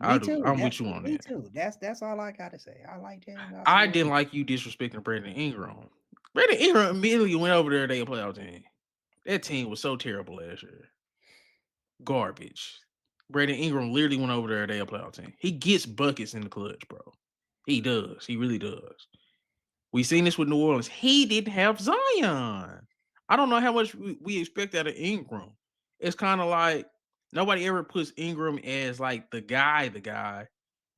I Me do. too. I'm with you on Me that. too. That's all I gotta say. I like Jalen Johnson I more. didn't like you disrespecting Brandon Ingram. Brandon Ingram immediately went over there. They playoff team. That team was so terrible last year. Garbage. Brandon Ingram literally went over there. They a playoff team. He gets buckets in the clutch, bro. He does. He really does. We seen this with New Orleans. He didn't have Zion. I don't know how much we expect out of Ingram. It's kind of like nobody ever puts Ingram as like the guy,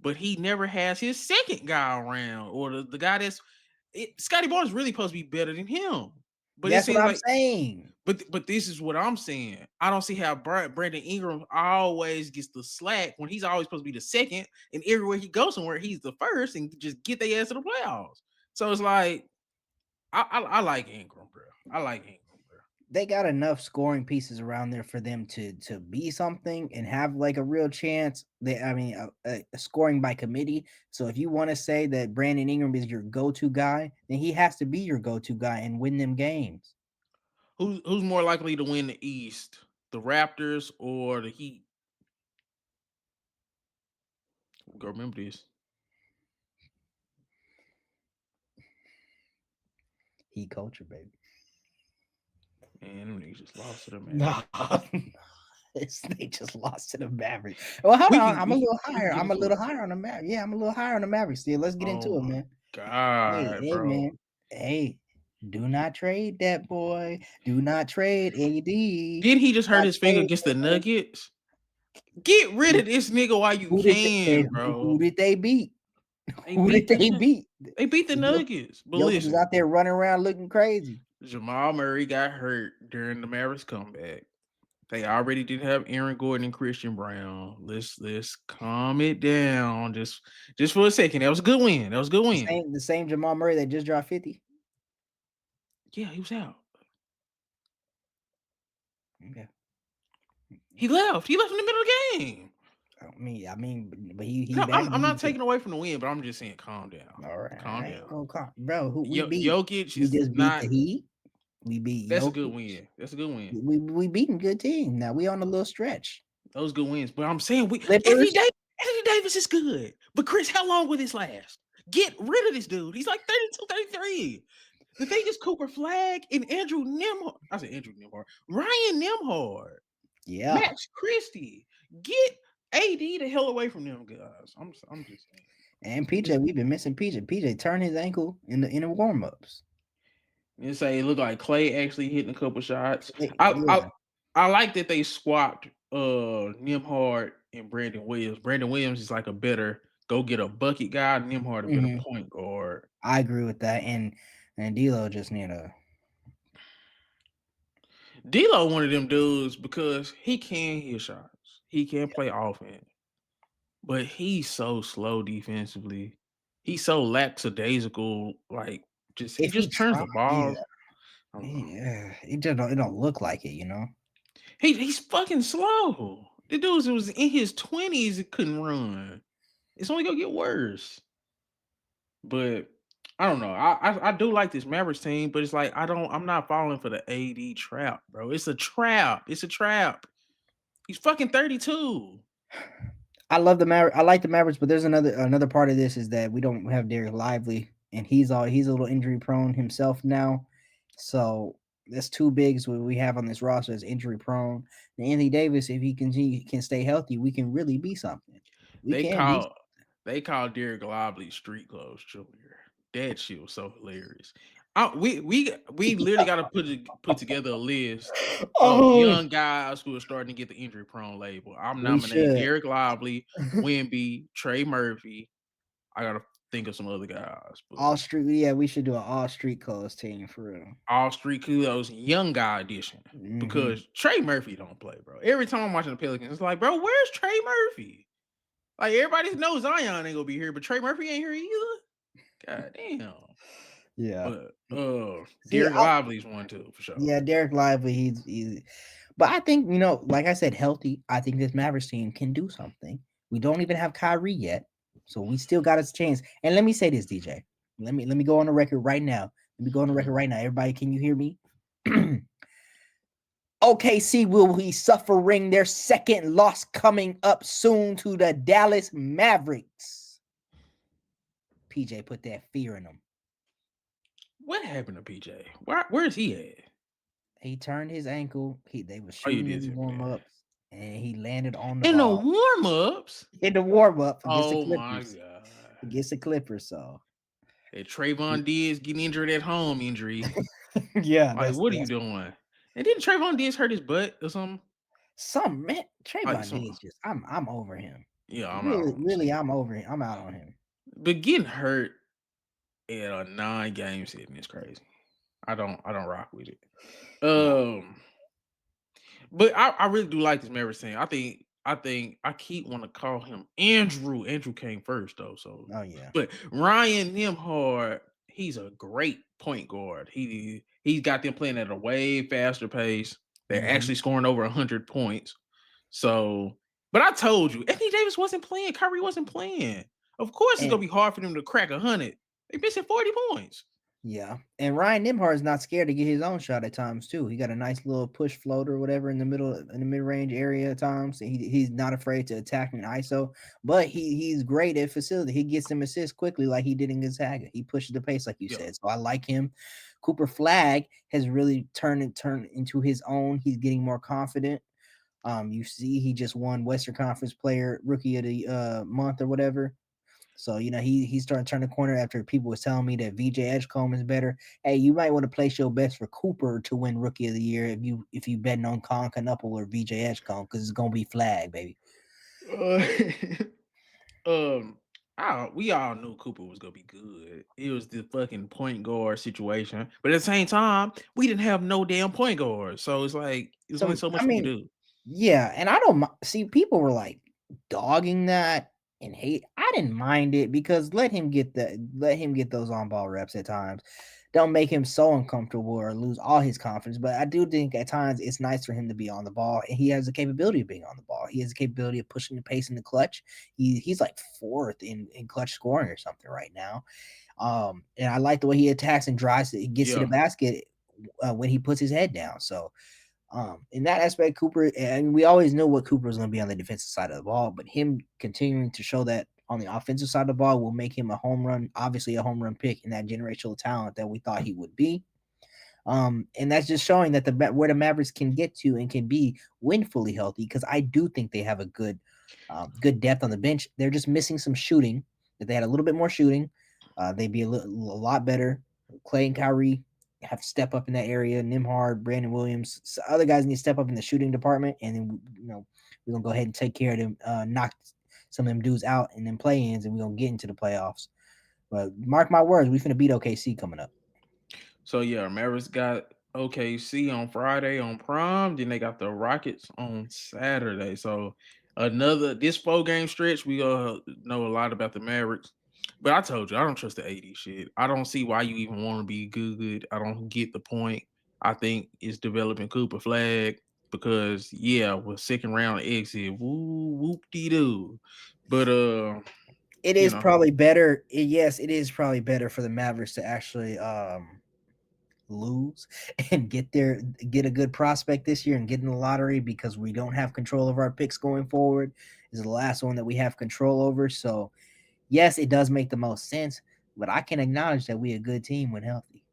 but he never has his second guy around or the guy Scotty Barnes really supposed to be better than him. But it That's what seems I'm like saying. but this is what I'm saying. I don't see how Brandon Ingram always gets the slack when he's always supposed to be the second, and everywhere he goes somewhere, he's the first and just get their ass to the playoffs. So it's like I like Ingram, bro. I like Ingram, bro. They got enough scoring pieces around there for them to be something and have like a real chance. Scoring by committee. So if you want to say that Brandon Ingram is your go-to guy, then he has to be your go-to guy and win them games. Who's more likely to win the East, the Raptors or the Heat? Go remember this. He culture, baby. Man, them niggas just lost to the No, Mavericks. they just lost to the Mavericks. Well, hold We on. can I'm a we, little we can higher. get I'm a into little it. higher on the Mavericks. Yeah, I'm a little higher on the Mavericks. Still, let's get Oh into it, my man. god, Hey, bro. man. Hey, do not trade that boy. Do not trade AD. Did he just Do hurt not his finger trade against the him. Nuggets? Get rid of this nigga while you Who did can, who bro. did they beat? They Who did beat the they beat? they beat the Nuggets. But Jokic was listen, out there running around looking crazy. Jamal Murray got hurt during the Mavericks comeback. They already did have Aaron Gordon and Christian Brown. Let's calm it down just for a second. That was a good win. That was a good win. The same Jamal Murray that just dropped 50. Yeah, he was out. Okay. He left. He left in the middle of the game. But he No, back. I'm not taking away from the win, but I'm just saying calm down. All right, Calm I ain't down. gonna call, bro. Who we beat? Jokic We is just beat the not Heat. We beat that's a good Jokic. win. That's a good win. We beating good team. Now we on a little stretch. Those good wins. But I'm saying Clippers. Anthony Davis is good. But Chris, how long will this last? Get rid of this dude. He's like 32, 33. The thing is Cooper Flag and Andrew Nimhard. I said Andrew Nimhard. Ryan Nimhard. Yeah. Max Christie. Get AD the hell away from them guys. I'm just saying. And PJ, we've been missing PJ. PJ turned his ankle in the warm ups. You say it looked like Clay actually hitting a couple shots. Yeah. I like that they swapped Nimhard and Brandon Williams. Brandon Williams is like a better go get a bucket guy. Nimhard a better point guard. I agree with that. And D'Lo just need a D'Lo one of them dudes because he can hit shots. He can play offense. But he's so slow defensively. He's so lackadaisical. Like, just he If he just turns try, the ball. yeah, I don't know. yeah, it don't look like it, you know. He's fucking slow. The dude was in his 20s and couldn't run. It's only gonna get worse. But I don't know. I do like this Mavericks team, but it's like I'm not falling for the AD trap, bro. It's a trap. It's a trap. He's fucking 32. I love the Maver- I like the Mavericks, but there's another part of this is that we don't have Derrick Lively, and he's a little injury prone himself now. So that's two bigs what we have on this roster is injury prone. And Anthony Davis, if he can stay healthy, we can really be something. We They can be. call they call Derrick Lively Street Clothes Junior. That shit was so hilarious. We literally got to put together a list of Oh, young guys who are starting to get the injury prone label. I'm we nominating should. Derrick Lively, Wemby, Trey Murphy. I gotta think of some other guys, but All street, yeah, we should do an all street clothes team for real. all street kudos young guy edition. Hmm. Because Trey Murphy don't play, bro. Every time I'm watching the Pelicans, it's like, bro, where's Trey Murphy? Like everybody knows Zion ain't gonna be here, but Trey Murphy ain't here either. God damn. Yeah. But See, Derek Lively's one too, for sure. yeah, Derek Lively, he's. But I think like I said, healthy. I think this Mavericks team can do something. We don't even have Kyrie yet, so we still got a chance. And let me say this, DJ. Let me go on the record right now. Let me go on the record Mhm. right now. Everybody, can you hear me? OKC will be suffering their second loss coming up soon to the Dallas Mavericks. PJ put that fear in them. What happened to PJ? Where's he at? He turned his ankle. They were Oh, you shooting did in the tell me warm that. ups, and he landed on the In the ball warm-ups. in the warm up against the Oh my Clippers. god. Against the Clippers, so That Trayvon Diggs getting injured at home injury. yeah, Like, what are you that's doing? And didn't Trayvon Diggs hurt his butt or something? some man. Like Trayvon some Diggs just I'm over him. yeah, I'm out Really, on him really, too. I'm over him. I'm out on him. But getting hurt at a 9 game setting is crazy. I don't rock with it. No, Um But I really do like this Mavericks team. I think I keep want to call him Andrew. Andrew came first though, so oh yeah. but Ryan Nimhard, he's a great point guard. He's got them playing at a way faster pace. They're Hmm. actually scoring over 100 points. So, but I told you, Anthony Davis wasn't playing. Kyrie wasn't playing. Of course, it's And gonna be hard for them to crack 100. They missing 40 points. yeah, and Ryan Nimhard is not scared to get his own shot at times too. He got a nice little push floater or whatever in the middle in the mid range area at times. He's not afraid to attack an ISO, but he's great at facility. He gets them assists quickly like he did in Gonzaga. He pushes the pace like you Yeah. said. So I like him. Cooper Flag has really turned into his own. He's getting more confident. You see, he just won Western Conference Player Rookie of the Month or whatever. So he's starting to turn the corner after people was telling me that VJ Edgecombe is better. Hey, you might want to place your bets for Cooper to win Rookie of the Year if you betting on Con Canuple or VJ Edgecombe because it's gonna be Flag, baby. Uh, Um, we all knew Cooper was gonna be good. It was the fucking point guard situation, but at the same time, we didn't have no damn point guard, so it's like there's only So so I much we can mean, do. yeah, and I don't see people were like dogging that and hate. I didn't mind it because let him get those on ball reps at times. Don't make him so uncomfortable or lose all his confidence. But I do think at times it's nice for him to be on the ball, and he has the capability of being on the ball. He has the capability of pushing the pace in the clutch. He's like fourth in clutch scoring or something right now. And I like the way he attacks and drives. He gets to the Yeah. basket when he puts his head down. So in that aspect, Cooper, and we always knew what Cooper was going to be on the defensive side of the ball, but him continuing to show that on the offensive side of the ball will make him a home run, obviously a home run pick in that generational talent that we thought he would be. And that's just showing that where the Mavericks can get to and can be when fully healthy. Because I do think they have a good depth on the bench. They're just missing some shooting. If they had a little bit more shooting, they'd be a lot better. Clay and Kyrie have to step up in that area. Nimhard, Brandon Williams, so other guys need to step up in the shooting department, and then we're gonna go ahead and take care of them, knock some of them dudes out and then play-ins, and we're gonna get into the playoffs. But mark my words, we finna beat OKC coming up. So yeah, Mavericks got OKC on Friday on Prime. Then they got the Rockets on Saturday. So another this 4 game stretch, we gonna know a lot about the Mavericks. But I told you, I don't trust the AD shit. I don't see why you even want to be good. I don't get the point. I think it's developing Cooper Flag because yeah, with second round exit, woo whoop de doo. But It you is know, probably better. Yes, it is probably better for the Mavericks to actually lose and get a good prospect this year and get in the lottery because we don't have control of our picks going forward. Is the last one that we have control over. So yes, it does make the most sense, but I can acknowledge that we a good team when healthy.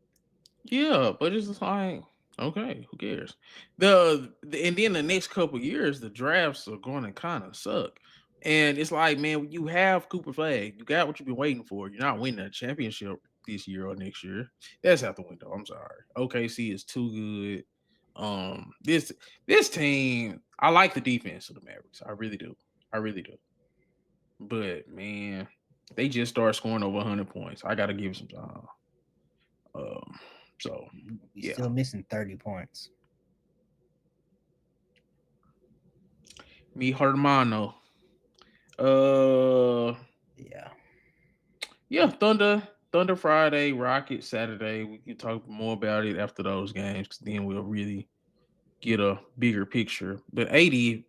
yeah, but it's just like okay, who cares? And then the next couple years, the drafts are going to kind of suck. And it's like, man, you have Cooper Flag, you got what you've been waiting for. You're not winning a championship this year or next year. That's out the window. I'm sorry. OKC is too good. This team, I like the defense of the Mavericks. I really do. I really do. But man, they just start scoring over 100 points. I got to give some time. Um, so We yeah. still missing 30 points. Mi hermano. Uh, Yeah. yeah, Thunder Friday, Rocket Saturday. We can talk more about it after those games, because then we'll really get a bigger picture. But AD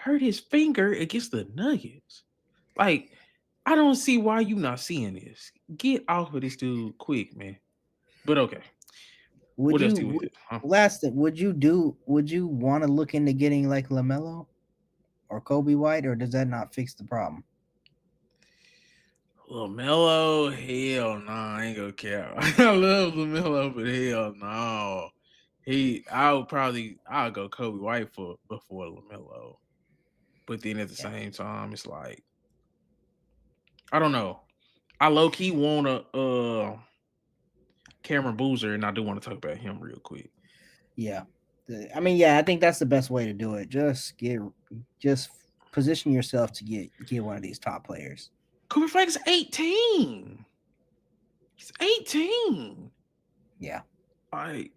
hurt his finger against the Nuggets. Like, I don't see why you not seeing this. Get off of this dude quick, man. But okay, Would what else you do we have? Huh? last thing? Would you want to look into getting like Lamelo or Kobe White, or does that not fix the problem? LaMelo, hell no, I ain't gonna care. I love LaMelo, but hell no. I'll go Kobe White for before LaMelo. But then at the Yeah. same time, it's like I don't know. I low key want Cameron Boozer, and I do want to talk about him real quick. Yeah. I mean, yeah, I think that's the best way to do it. Just position yourself to get one of these top players. Cooper Flag is 18. He's 18. Yeah. Like,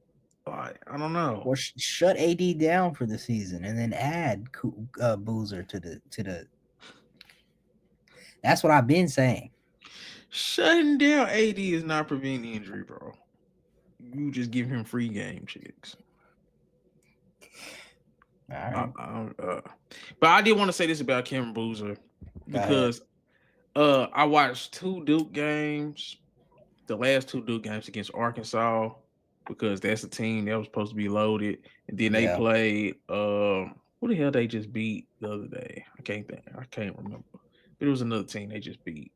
I don't know. Or shut AD down for the season and then add Boozer to the. That's what I've been saying. Shutting down AD is not preventing injury, bro. You just give him free game checks. All I, right. I, uh, but I did want to say this about Cameron Boozer Go ahead. because I watched two Duke games, the last two Duke games against Arkansas, because that's a team that was supposed to be loaded, and then they Yeah. played who the hell they just beat the other day? I can't remember, but it was another team they just beat,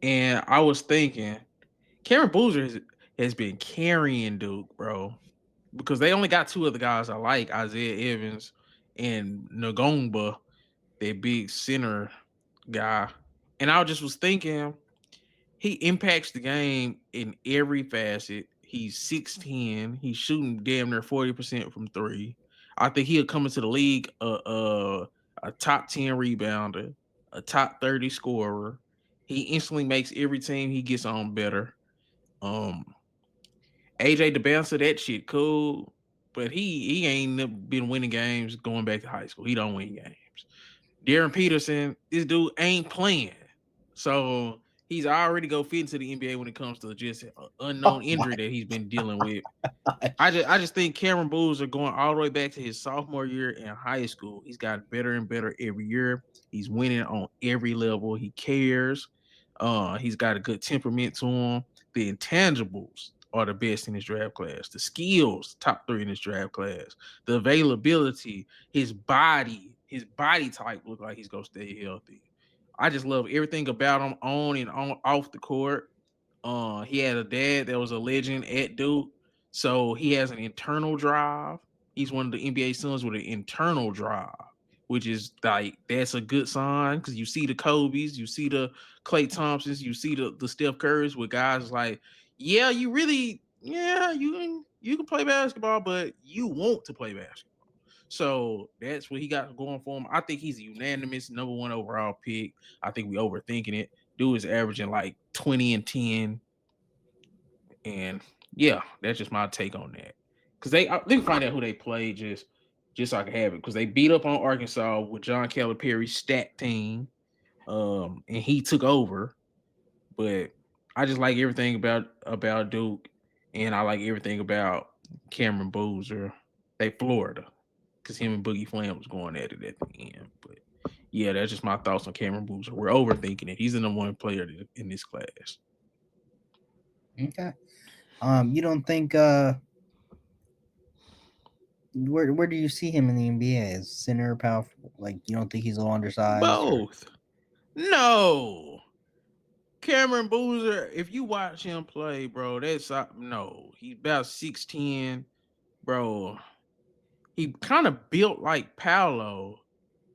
and I was thinking Cameron Boozer has been carrying Duke, bro, because they only got two other guys I like, Isaiah Evans and Ngongba, their big center guy. And I just was thinking, he impacts the game in every facet. He's 6'10. He's shooting damn near 40% from three. I think he'll come into the league a top 10 rebounder, a top 30 scorer. He instantly makes every team he gets on better. Um, AJ the bouncer, that shit cool, but he ain't been winning games going back to high school. He don't win games. Darren Peterson, this dude ain't playing, so he's already go fit into the NBA when it comes to just an unknown Oh injury my that he's been dealing with. gosh. I just think Cameron Boozer going all the way back to his sophomore year in high school. He's gotten better and better every year. He's winning on every level. He cares. He's got a good temperament to him. The intangibles are the best in his draft class. The skills, top three in his draft class. The availability, his body type look like he's gonna stay healthy. I just love everything about him on and on off the court. He had a dad that was a legend at Duke, so he has an internal drive. He's one of the NBA sons with an internal drive, which is like that's a good sign because you see the Kobe's, you see the Klay Thompsons, you see the Steph Currys with guys like, yeah, you can play basketball, but you want to play basketball. So that's what he got going for him. I think he's a unanimous number one overall pick. I think we overthinking it. Dude is averaging like 20 and 10. And yeah, that's just my take on that. Cause let me find out who they played just so I can have it. Cause they beat up on Arkansas with John Calipari's stack team. And he took over. But I just like everything about Duke, and I like everything about Cameron Boozer. They Florida, because him and Boogie Flam was going at it at the end. But yeah, that's just my thoughts on Cameron Boozer. We're overthinking it. He's the number one player in this class. Okay. You don't think where do you see him in the NBA as center power? Like you don't think he's a little undersized or Both. No. Cameron Boozer, if you watch him play, bro, that's no. He's about 6'10", bro. He kind of built like Paolo,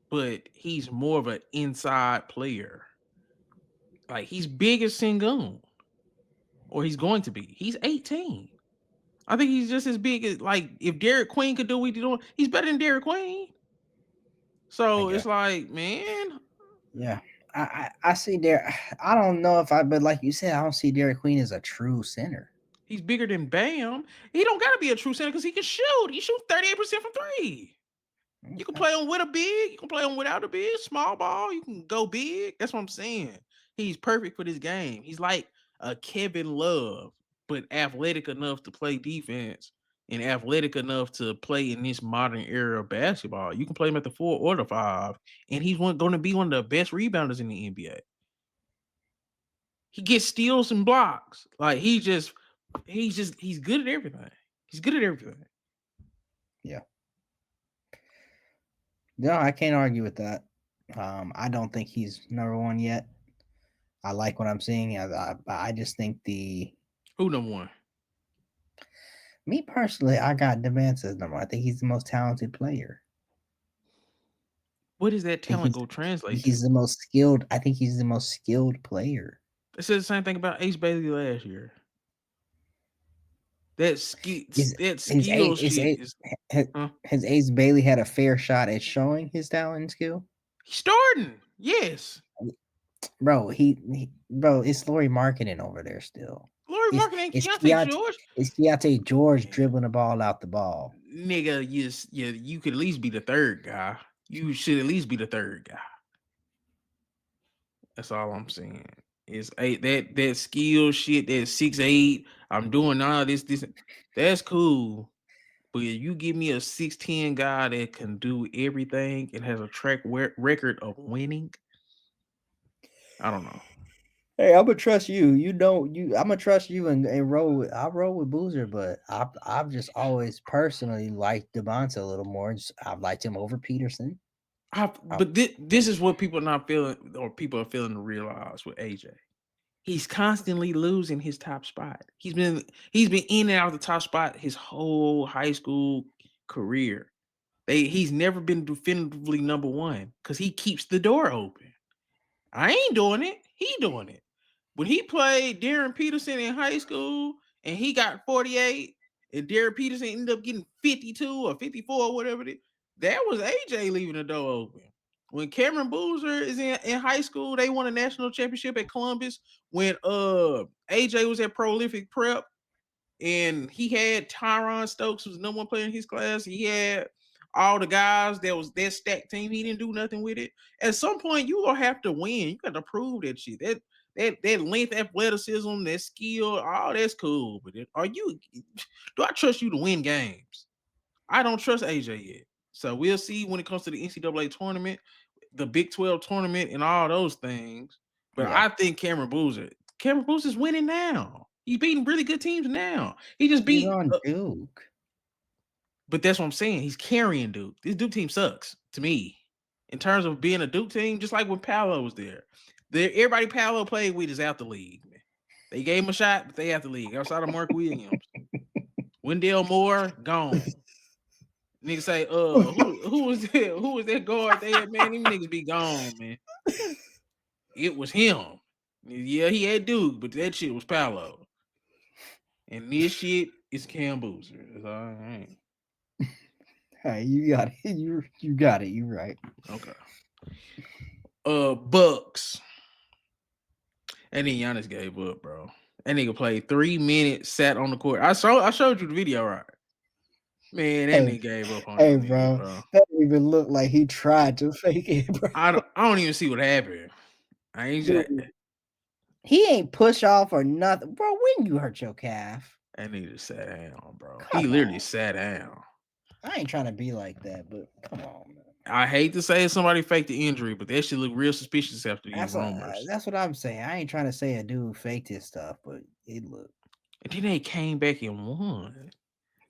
but he's more of an inside player. Like he's big as Sengun, or he's going to be. He's 18. I think he's just as big as like if Derrick Queen could do what he's doing, he's better than Derrick Queen. I So it's guess. like, man, Yeah. I see there. I don't know if I, but like you said, I don't see Derek Queen as a true center. he's bigger than Bam. He don't gotta be a true center because he can shoot. He shoots 38% from three. You can Okay. play on with a big, you can play on without a big, small ball, you can go big. That's what I'm saying. He's perfect for this game. He's like a Kevin Love, but athletic enough to play defense and athletic enough to play in this modern era of basketball. You can play him at the 4 or the 5, and he's going to be one of the best rebounders in the NBA. He gets steals and blocks. Like he's good at everything. He's good at everything. Yeah. No, I can't argue with that. I don't think he's number one yet. I like what I'm seeing. I just think Who number one? me personally, I got Demance as number one. I think he's the most talented player. What does that I think talent go translate to? he's the most skilled. I think he's the most skilled player. They said the same thing about Ace Bailey last year. That ski His that his skill ace shit is huh? his Ace Bailey had a fair shot at showing his talent and skill. He's starting. Yes. Bro, bro, it's Laurie marketing over there still. Laurie It's Markin and it's Keontae Keontae, George. it's Keontae George Man, dribbling the ball out the ball. nigga, you could at least be the third guy. You should at least be the third guy. That's all I'm saying. Is eight that skill shit, that 6'8". I'm doing all this. That's cool. But if you give me a 6'10" guy that can do everything and has a record of winning, I don't know. Hey, I'm gonna trust you. You don't you. I'm gonna trust you and roll with. I roll with Boozer, but I've just always personally liked Devonta a little more. I've liked him over Peterson. I, But this is what people not feeling, or people are feeling to realize with AJ. He's constantly losing his top spot. He's been in and out of the top spot his whole high school career. He's never been definitively number one because he keeps the door open. I ain't doing it. He doing it. When he played Darren Peterson in high school and he got 48, and Darren Peterson ended up getting 52 or 54 or whatever it is, that was AJ leaving the door open. When Cameron Boozer is in high school, they won a national championship at Columbus. When AJ was at Prolific Prep, and he had Tyron Stokes, who was the number one player in his class. He had all the guys that was that stacked team. He didn't do nothing with it. At some point, you gonna have to win. You got to prove that shit. That length, athleticism, that skill, all that's cool. But are you? Do I trust you to win games? I don't trust AJ yet. So we'll see when it comes to the NCAA tournament, the Big 12 tournament, and all those things. But yeah, I think Cameron Boozer's winning now. He's beating really good teams now. He just he's beat, on Duke. but that's what I'm saying. He's carrying Duke. This Duke team sucks to me in terms of being a Duke team. Just like when Paolo was there, everybody Paolo played with is out the league. Man. They gave him a shot, but they out the league. Outside of Mark Williams, Wendell Moore gone. Niggas say, who was that? Who was that guard they had? Man, them niggas be gone, man. It was him. Yeah, he had Duke, but that shit was Paolo. And this shit is Cam Boozer. That's all right. Hey, you got it. You got it. You right. Okay. Bucks. And then Giannis gave up, bro. That nigga played 3 minutes, sat on the court. I showed you the video, right? Man, that Hey, nigga gave up on hey, that nigga, bro. bro. That even looked like he tried to fake it, bro. I don't even see what happened. I ain't Dude, He ain't push off or nothing, bro. When you hurt your calf, That nigga sat down, bro. He come literally on. sat down. I ain't trying to be like that, but come on, man. I hate to say somebody faked the injury, but that shit look real suspicious after these rumors. That's what I'm saying. I ain't trying to say a dude faked his stuff, but it looked, And then they came back and won.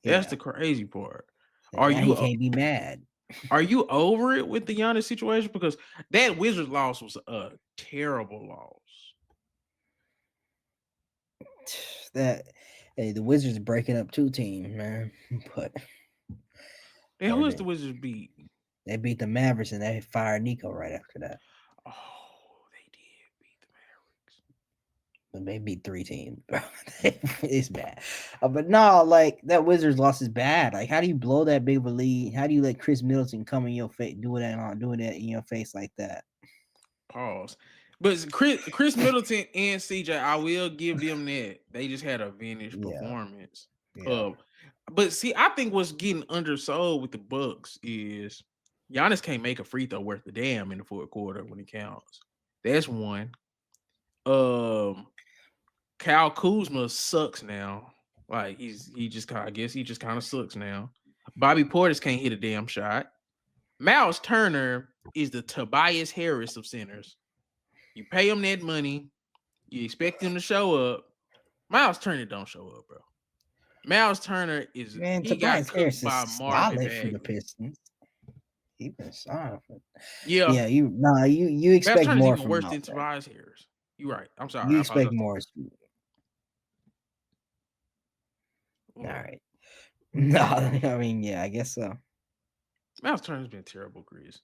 That's yeah. the crazy part. And Are now he you can't be mad. are you over it with the Giannis situation? Because that Wizards loss was a terrible loss. That hey, the Wizards breaking up two teams, man. But And or who is the Wizards beat? they beat the Mavericks and they fired Nico right after that. Oh, they did beat the Mavericks. But they beat three teams, bro. It's bad. But no, like that Wizards loss is bad. Like, how do you blow that big of a lead? How do you let Chris Middleton come in your face, doing that in your face like that? Pause. But Chris Middleton and CJ, I will give them that. They just had a vintage Yeah, performance. yeah. Uh, but see, I think what's getting undersold with the Bucks is Giannis can't make a free throw worth the damn in the fourth quarter when it counts. That's one. Um, Kyle Kuzma sucks now. Like he just kind, I guess he just kind of sucks now. Bobby Portis can't hit a damn shot. Miles Turner is the Tobias Harris of centers. You pay him that money, you expect him to show up. Miles Turner don't show up, bro. Miles Turner Man, he got Tobias cooked Harris by is Marvin solid for the Bagley. Pistons. He been solid. Yeah, Yeah, you Miles expect Turner's more even from worse out than there. Tobias Harris. You're right. I'm sorry. You I expect apologize. more. All What? right. No, I mean, yeah, I guess so. Miles Turner's been terrible, Chris.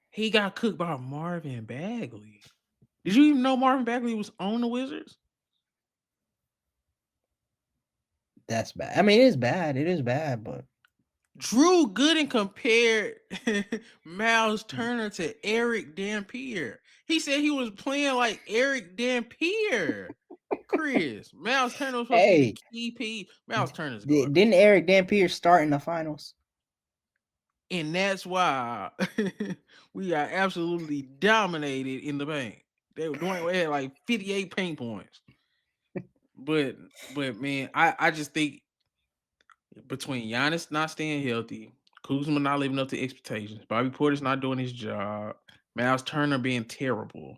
He got cooked by Marvin Bagley. Did you even know Marvin Bagley was on the Wizards? That's bad. I mean, it is bad. It is bad, but Drew Gooden compared Miles Turner to Eric Dampier. He said he was playing like Eric Dampier. Chris, Miles Turner was supposed to be the hey, key piece. Miles Turner's garbage. didn't Eric Dampier start in the finals? And that's why we got absolutely dominated in the paint. Dwayne Wade had like 58 paint points. But man, I just think between Giannis not staying healthy, Kuzma not living up to expectations, Bobby Porter's not doing his job, Miles Turner being terrible.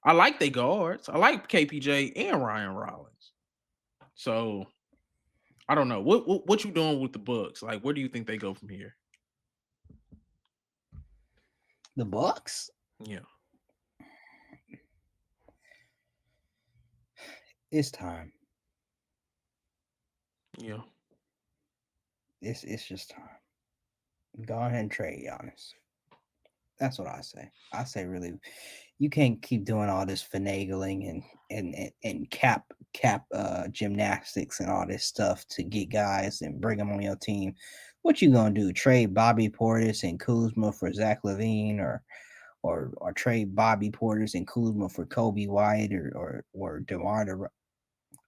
I like their guards. I like KPJ and Ryan Rollins. So I don't know. What you doing with the Bucks? Like, where do you think they go from here? The Bucks? Yeah. It's time. Yeah. It's just time. Go ahead and trade Giannis. That's what I say. I say really, you can't keep doing all this finagling and cap gymnastics and all this stuff to get guys and bring them on your team. What you gonna do? Trade Bobby Portis and Kuzma for Zach LaVine, or trade Bobby Portis and Kuzma for Kobe White or DeMar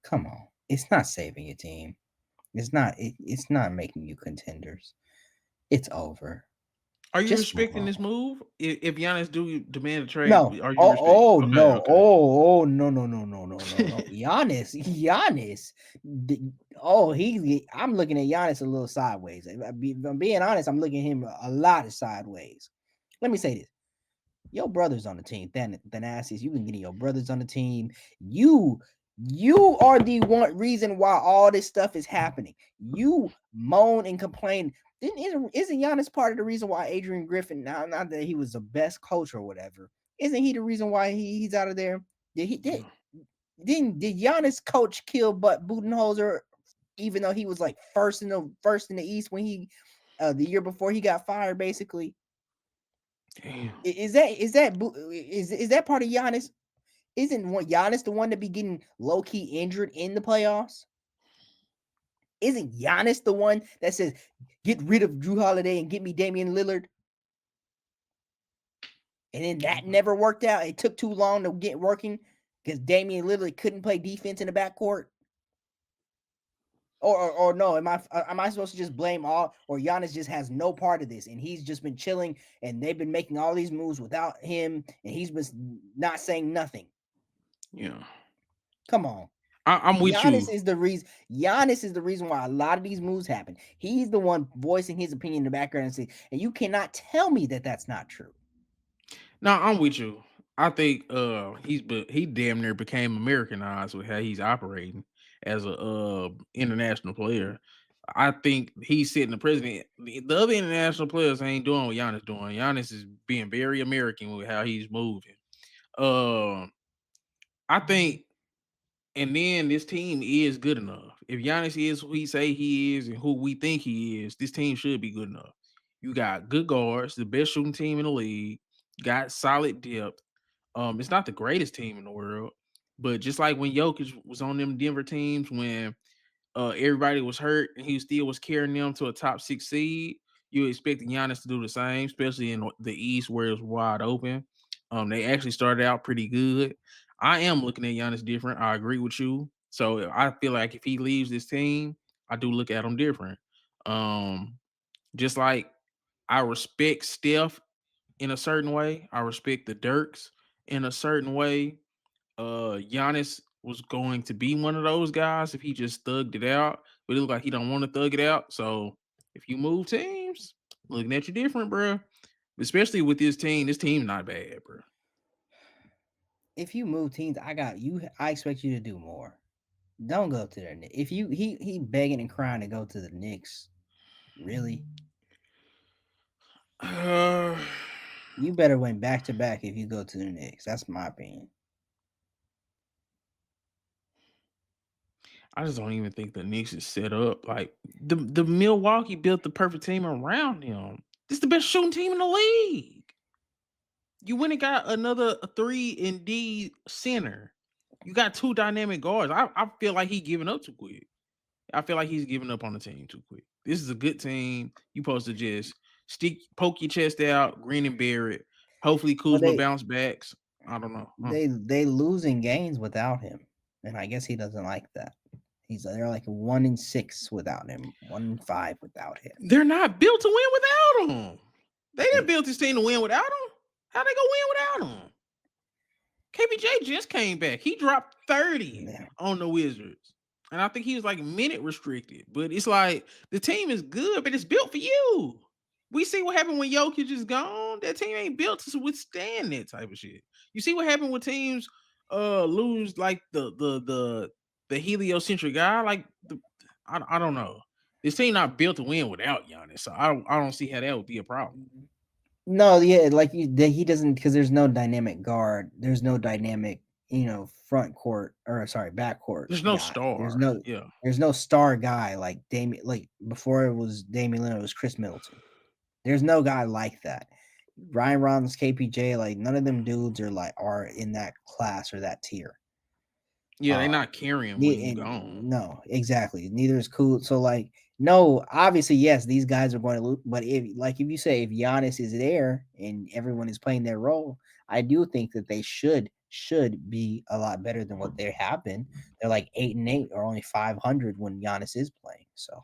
Come on, it's not saving your team. It's not making you contenders. It's over. Are you Just move respecting on. this move? If Giannis do demand a trade, No. are you Oh, respecting? oh Okay, no. okay. Oh, no, no, no, no, no, no, no. Giannis. I'm looking at Giannis a little sideways. If I'm being honest, I'm looking at him a lot of sideways. Let me say this. Your brothers on the team, Thanasis, you've been getting your brothers on the team. You are the one reason why all this stuff is happening. You moan and complain. Isn't Giannis part of the reason why Adrian Griffin, now not that he was the best coach or whatever, isn't he the reason why he's out of there? Did he did Yeah. did Giannis coach kill but Budenholzer, even though he was like first in the East when he the year before he got fired, basically? Damn. Is that part of Giannis? Isn't Giannis the one to be getting low key injured in the playoffs? Isn't Giannis the one that says get rid of Drew Holiday and get me Damian Lillard? And then that Okay. never worked out. It took too long to get working because Damian Lillard couldn't play defense in the backcourt. Or no, am I supposed to just blame all, or Giannis just has no part of this and he's just been chilling and they've been making all these moves without him and he's been not saying nothing? Yeah, Come on. I'm with Giannis you. is the reason. Giannis is the reason why a lot of these moves happen. He's the one voicing his opinion in the background and saying, and you cannot tell me that that's not true. No, I'm with you. I think he damn near became Americanized with how he's operating as a international player. I think he's setting the president. The other international players ain't doing what Giannis doing. Giannis is being very American with how he's moving. Um, I think, and then this team is good enough. If Giannis is who he say he is and who we think he is, this team should be good enough. You got good guards, the best shooting team in the league, got solid depth. It's not the greatest team in the world, but just like when Jokic was on them Denver teams when everybody was hurt and he still was carrying them to a top 6 seed, you expect Giannis to do the same, especially in the East where it's wide open. They actually started out pretty good. I am looking at Giannis different. I agree with you. So I feel like if he leaves this team, I do look at him different. Um, just like I respect Steph in a certain way. I respect the Dirks in a certain way. Giannis was going to be one of those guys if he just thugged it out, but it looked like he don't want to thug it out. So if you move teams, looking at you different, bro. Especially with this team. This team not bad, bro. If you move teams, I got you. I expect you to do more. Don't go to the Knicks. If you he begging and crying to go to the Knicks, really, Uh, you better win back to back if you go to the Knicks. That's my opinion. I just don't even think the Knicks is set up. Like the Milwaukee built the perfect team around him. This is the best shooting team in the league. You went and got another 3 and D center. You got two dynamic guards. I feel like he giving up too quick. I feel like he's giving up on the team too quick. This is a good team. You supposed to just poke your chest out, grin and bear it. Hopefully But Kuzma bounce backs. I don't know. they losing games without him, and I guess he doesn't like that. They're like 1-6 without him, 1-5 without him. They're not built to win without him. They didn't They build this team to win without him. How they gonna win without him? KBJ just came back. He dropped 30 yeah. on the Wizards. And I think he was like minute restricted. But it's like the team is good, but it's built for you. We see what happened when Jokic is gone. That team ain't built to withstand that type of shit. You see what happened when teams lose like the heliocentric guy? Like I don't know. This team not built to win without Giannis. So I don't see how that would be a problem. No, yeah, like he doesn't because there's no dynamic guard. There's no dynamic, front court or sorry, back court There's no guy. There's star. no Yeah. there's no star guy like Damian. Like before it was Damian Lillard, it was Chris Middleton. There's no guy like that. Ryan Rollins, KPJ, like none of them dudes are in that class or that tier. Yeah, they Uh, not carrying when you gone. no, exactly. Neither is cool. So no, obviously, yes, these guys are going to lose. But if you say if Giannis is there and everyone is playing their role, I do think that they should be a lot better than what they have been. They're like 8-8 or only 500 when Giannis is playing. So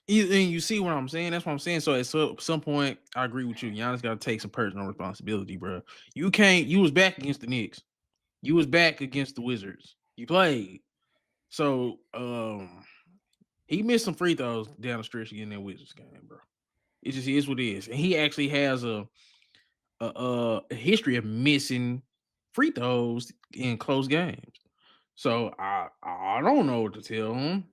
And you see what I'm saying? That's what I'm saying. So at some point, I agree with you. Giannis got to take some personal responsibility, bro. You can't. You was back against the Knicks. You was back against the Wizards. You played. So he missed some free throws down the stretch again in that Wizards game, bro. It just is what it is. And he actually has a history of missing free throws in close games. So I don't know what to tell him.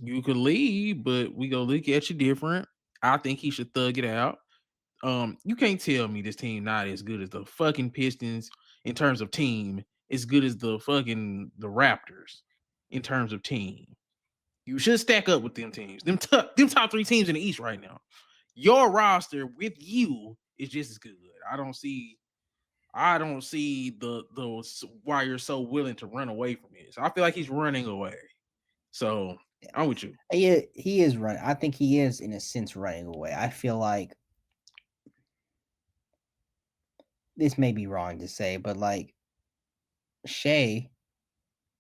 You could leave, but we gonna look at you different. I think he should thug it out. You can't tell me this team not as good as the fucking Pistons in terms of team, as good as the Raptors in terms of team. You should stack up with them teams. Them top three teams in the East right now. Your roster with you is just as good. I don't see the why you're so willing to run away from this. I feel like he's running away. So I'm with you. yeah, he is running. I think he is in a sense running away. I feel like this may be wrong to say, but like Shea,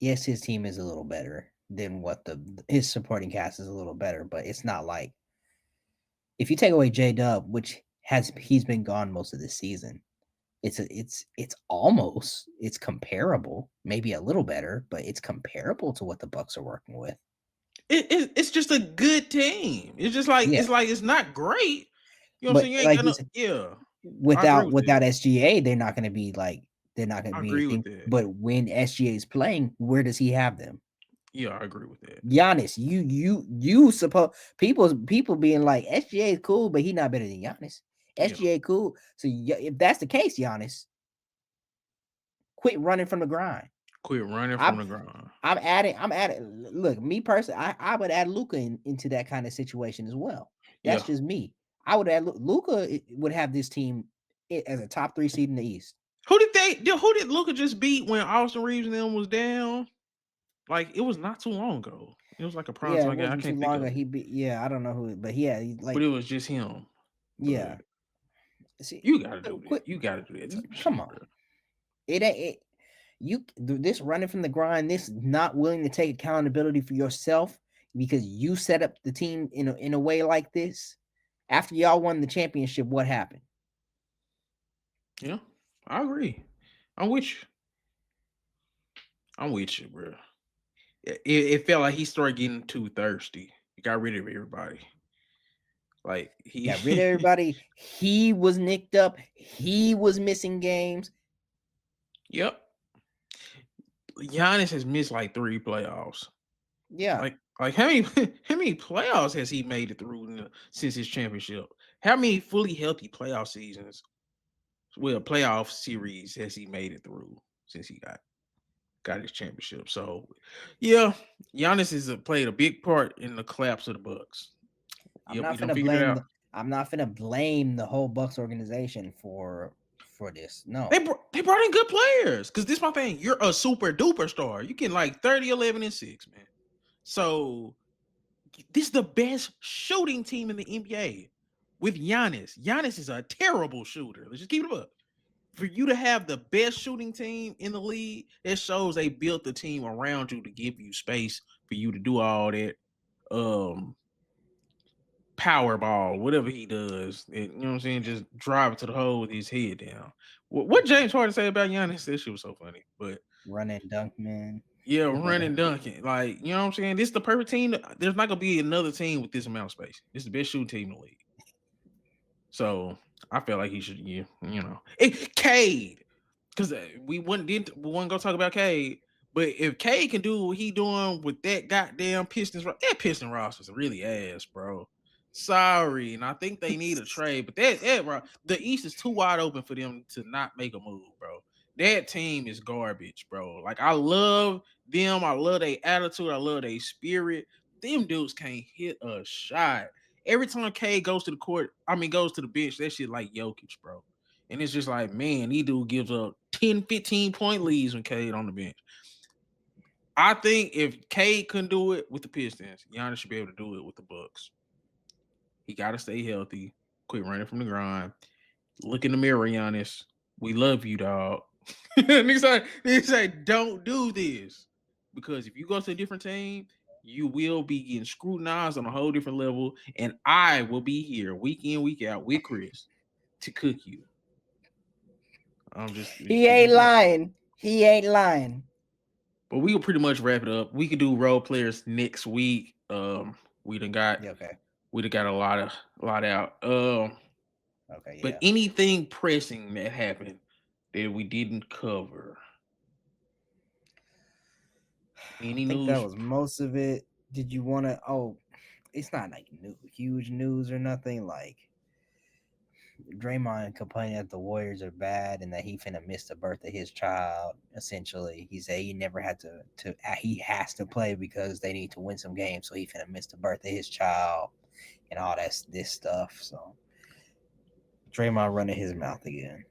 yes, his team is a little better than what the his supporting cast is a little better, but it's not like if you take away J Dub, which he's been gone most of the season, it's almost it's comparable, maybe a little better, but it's comparable to what the Bucks are working with. It's just a good team. It's just like Yeah, it's not great. You know what I'm but saying? You ain't like got you no. said, Yeah, I agree without with that. without SGA, they're not going to I be agree with anything. that. But when SGA is playing, where does he have them? Yeah, I agree with that. Giannis, you suppose people being like SGA is cool, but he not better than Giannis. Yeah, SGA cool. So if that's the case, Giannis, quit running from the grind. quit running from I'm the ground. I'm adding. Look, me personally, I would add Luca into that kind of situation as well. That's Yeah. just me. I would add Luca would have this team as a top 3 seed in the East. Who did Luca just beat when Austin Reeves and them was down? Like it was not too long ago. It was like a prime Yeah, it time game. I wasn't too can't think long of ago. it, He beat. Yeah, I don't know who, but yeah, but like it was just him. But yeah. See, you gotta do that. quit. You gotta do that type of Come shit, on. bro. It ain't it, this running from the grind, this not willing to take accountability for yourself because you set up the team in a way like this. After y'all won the championship, what happened? Yeah, I agree. I'm with you. I'm with you, bro. It felt like he started getting too thirsty. He got rid of everybody. Like Got rid of he, everybody. He was nicked up. He was missing games. yep. Giannis has missed like 3 playoffs. Yeah, Like how many how many playoffs has he made it through since his championship? How many fully healthy playoff seasons? Well, playoff series has he made it through since he got his championship? So, yeah, Giannis has played a big part in the collapse of the Bucks. I'm Yeah, we not done finna figured it blame out. the. I'm not finna blame the whole Bucks organization for this. No, They brought in good players because this my thing. You're a super duper star. You can like 30, 11, and 6, man. So this is the best shooting team in the NBA with Giannis. Giannis is a terrible shooter. Let's just keep it up. For you to have the best shooting team in the league, it shows they built the team around you to give you space for you to do all that um power ball, whatever he does. You know what I'm saying? Just drive it to the hole with his head down. What James Harden say about Giannis? That shit was so funny. But run and dunk, man. yeah, running dunking. Like, you know what I'm saying? This is the perfect team. There's not gonna be another team with this amount of space. This is the best shooting team in the league. So I feel like he should, yeah, Cade, because we wouldn't go talk about Cade, but if Cade can do what he doing with that goddamn Pistons, that Piston roster is really ass, bro. Sorry, and I think they need a trade, but bro, the East is too wide open for them to not make a move, bro. That team is garbage, bro. Like I love them, I love their attitude, I love their spirit. Them dudes can't hit a shot. Every time Cade goes to the court, goes to the bench, that shit like Jokic, bro. And it's just like, man, he dude gives up 10, 15-point leads when Cade on the bench. I think if Cade couldn't do it with the Pistons, Giannis should be able to do it with the Bucks. He got to stay healthy, quit running from the grind. Look in the mirror, Giannis. We love you, dog. Niggas say, don't do this. Because if you go to a different team, you will be getting scrutinized on a whole different level. And I will be here week in, week out with Chris to cook you. I'm just He keep ain't it up. lying. He ain't lying. But we can pretty much wrap it up. We could do role players next week. We done got Yeah, okay. we done got a lot out. Okay, But yeah. anything pressing that happened that we didn't cover? I Any think that news? was most of it. Did you want to? Oh, it's not like huge news or nothing. Like Draymond complaining that the Warriors are bad and that he finna miss the birth of his child. Essentially, he said he never had to. He has to play because they need to win some games. So he finna miss the birth of his child and all this stuff. So Draymond running his mouth again.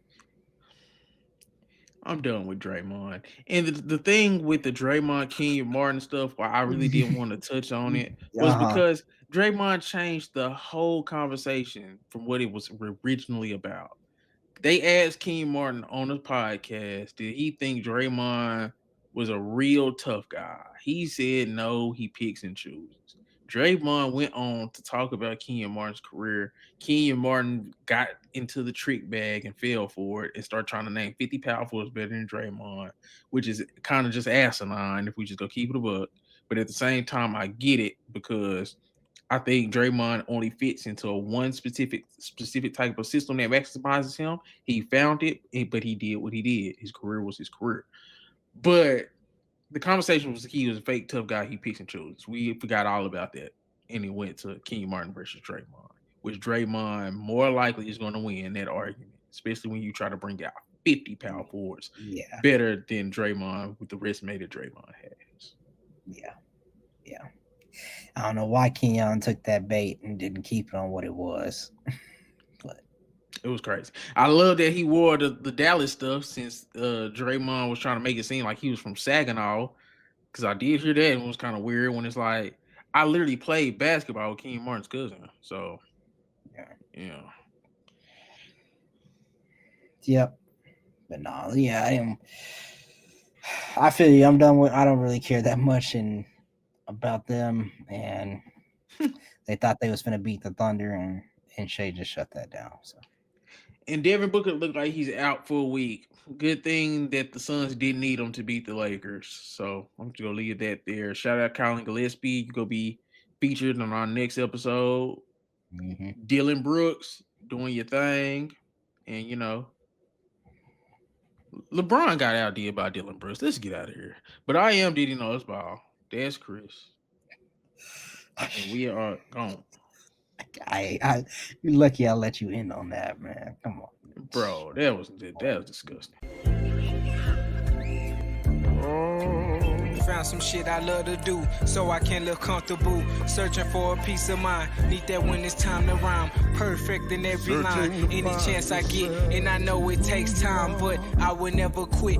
I'm done with Draymond. And the thing with the Draymond Kenyon Martin stuff, why I really didn't want to touch on it was Uh-huh. because Draymond changed the whole conversation from what it was originally about. They asked Kenyon Martin on the podcast, did he think Draymond was a real tough guy? He said no, he picks and chooses. Draymond went on to talk about Kenyon Martin's career. Kenyon Martin got into the trick bag and fell for it and started trying to name 50 power forwards better than Draymond, which is kind of just asinine if we just go keep it a buck. But at the same time, I get it because I think Draymond only fits into a one specific type of system that maximizes him. He found it, but he did what he did. His career was his career. But the conversation was he was a fake tough guy. He picks and chooses. We forgot all about that, and he went to Kenyon Martin versus Draymond, which Draymond more likely is going to win that argument, especially when you try to bring out 50 power forwards better than Draymond with the resume that Draymond has. Yeah. I don't know why Kenyon took that bait and didn't keep it on what it was. But it was crazy. I love that he wore the Dallas stuff since Draymond was trying to make it seem like he was from Saginaw. Because I did hear that and it was kind of weird when it's like, I literally played basketball with Kenyon Martin's cousin. So, yeah. Yep. But no, yeah, I feel you. I'm done with. I don't really care that much about them, and they thought they was gonna beat the Thunder, and Shea just shut that down. So, and Devin Booker looked like he's out for a week. Good thing that the Suns didn't need him to beat the Lakers. So I'm just gonna leave that there. Shout out Colin Gillespie. You're gonna be featured on our next episode. Dylan Brooks doing your thing, and LeBron got outdid by Dylan Brooks. Let's get out of here. But I am Diddy Knows Ball. That's Chris. And we are gone. You're lucky I let you in on that, man. Come on. Bro, that was disgusting. Found some shit I love to do, so I can live comfortable. Searching for a peace of mind, need that when it's time to rhyme. Perfect in every line, any chance I get, and I know it takes time, but I will never quit.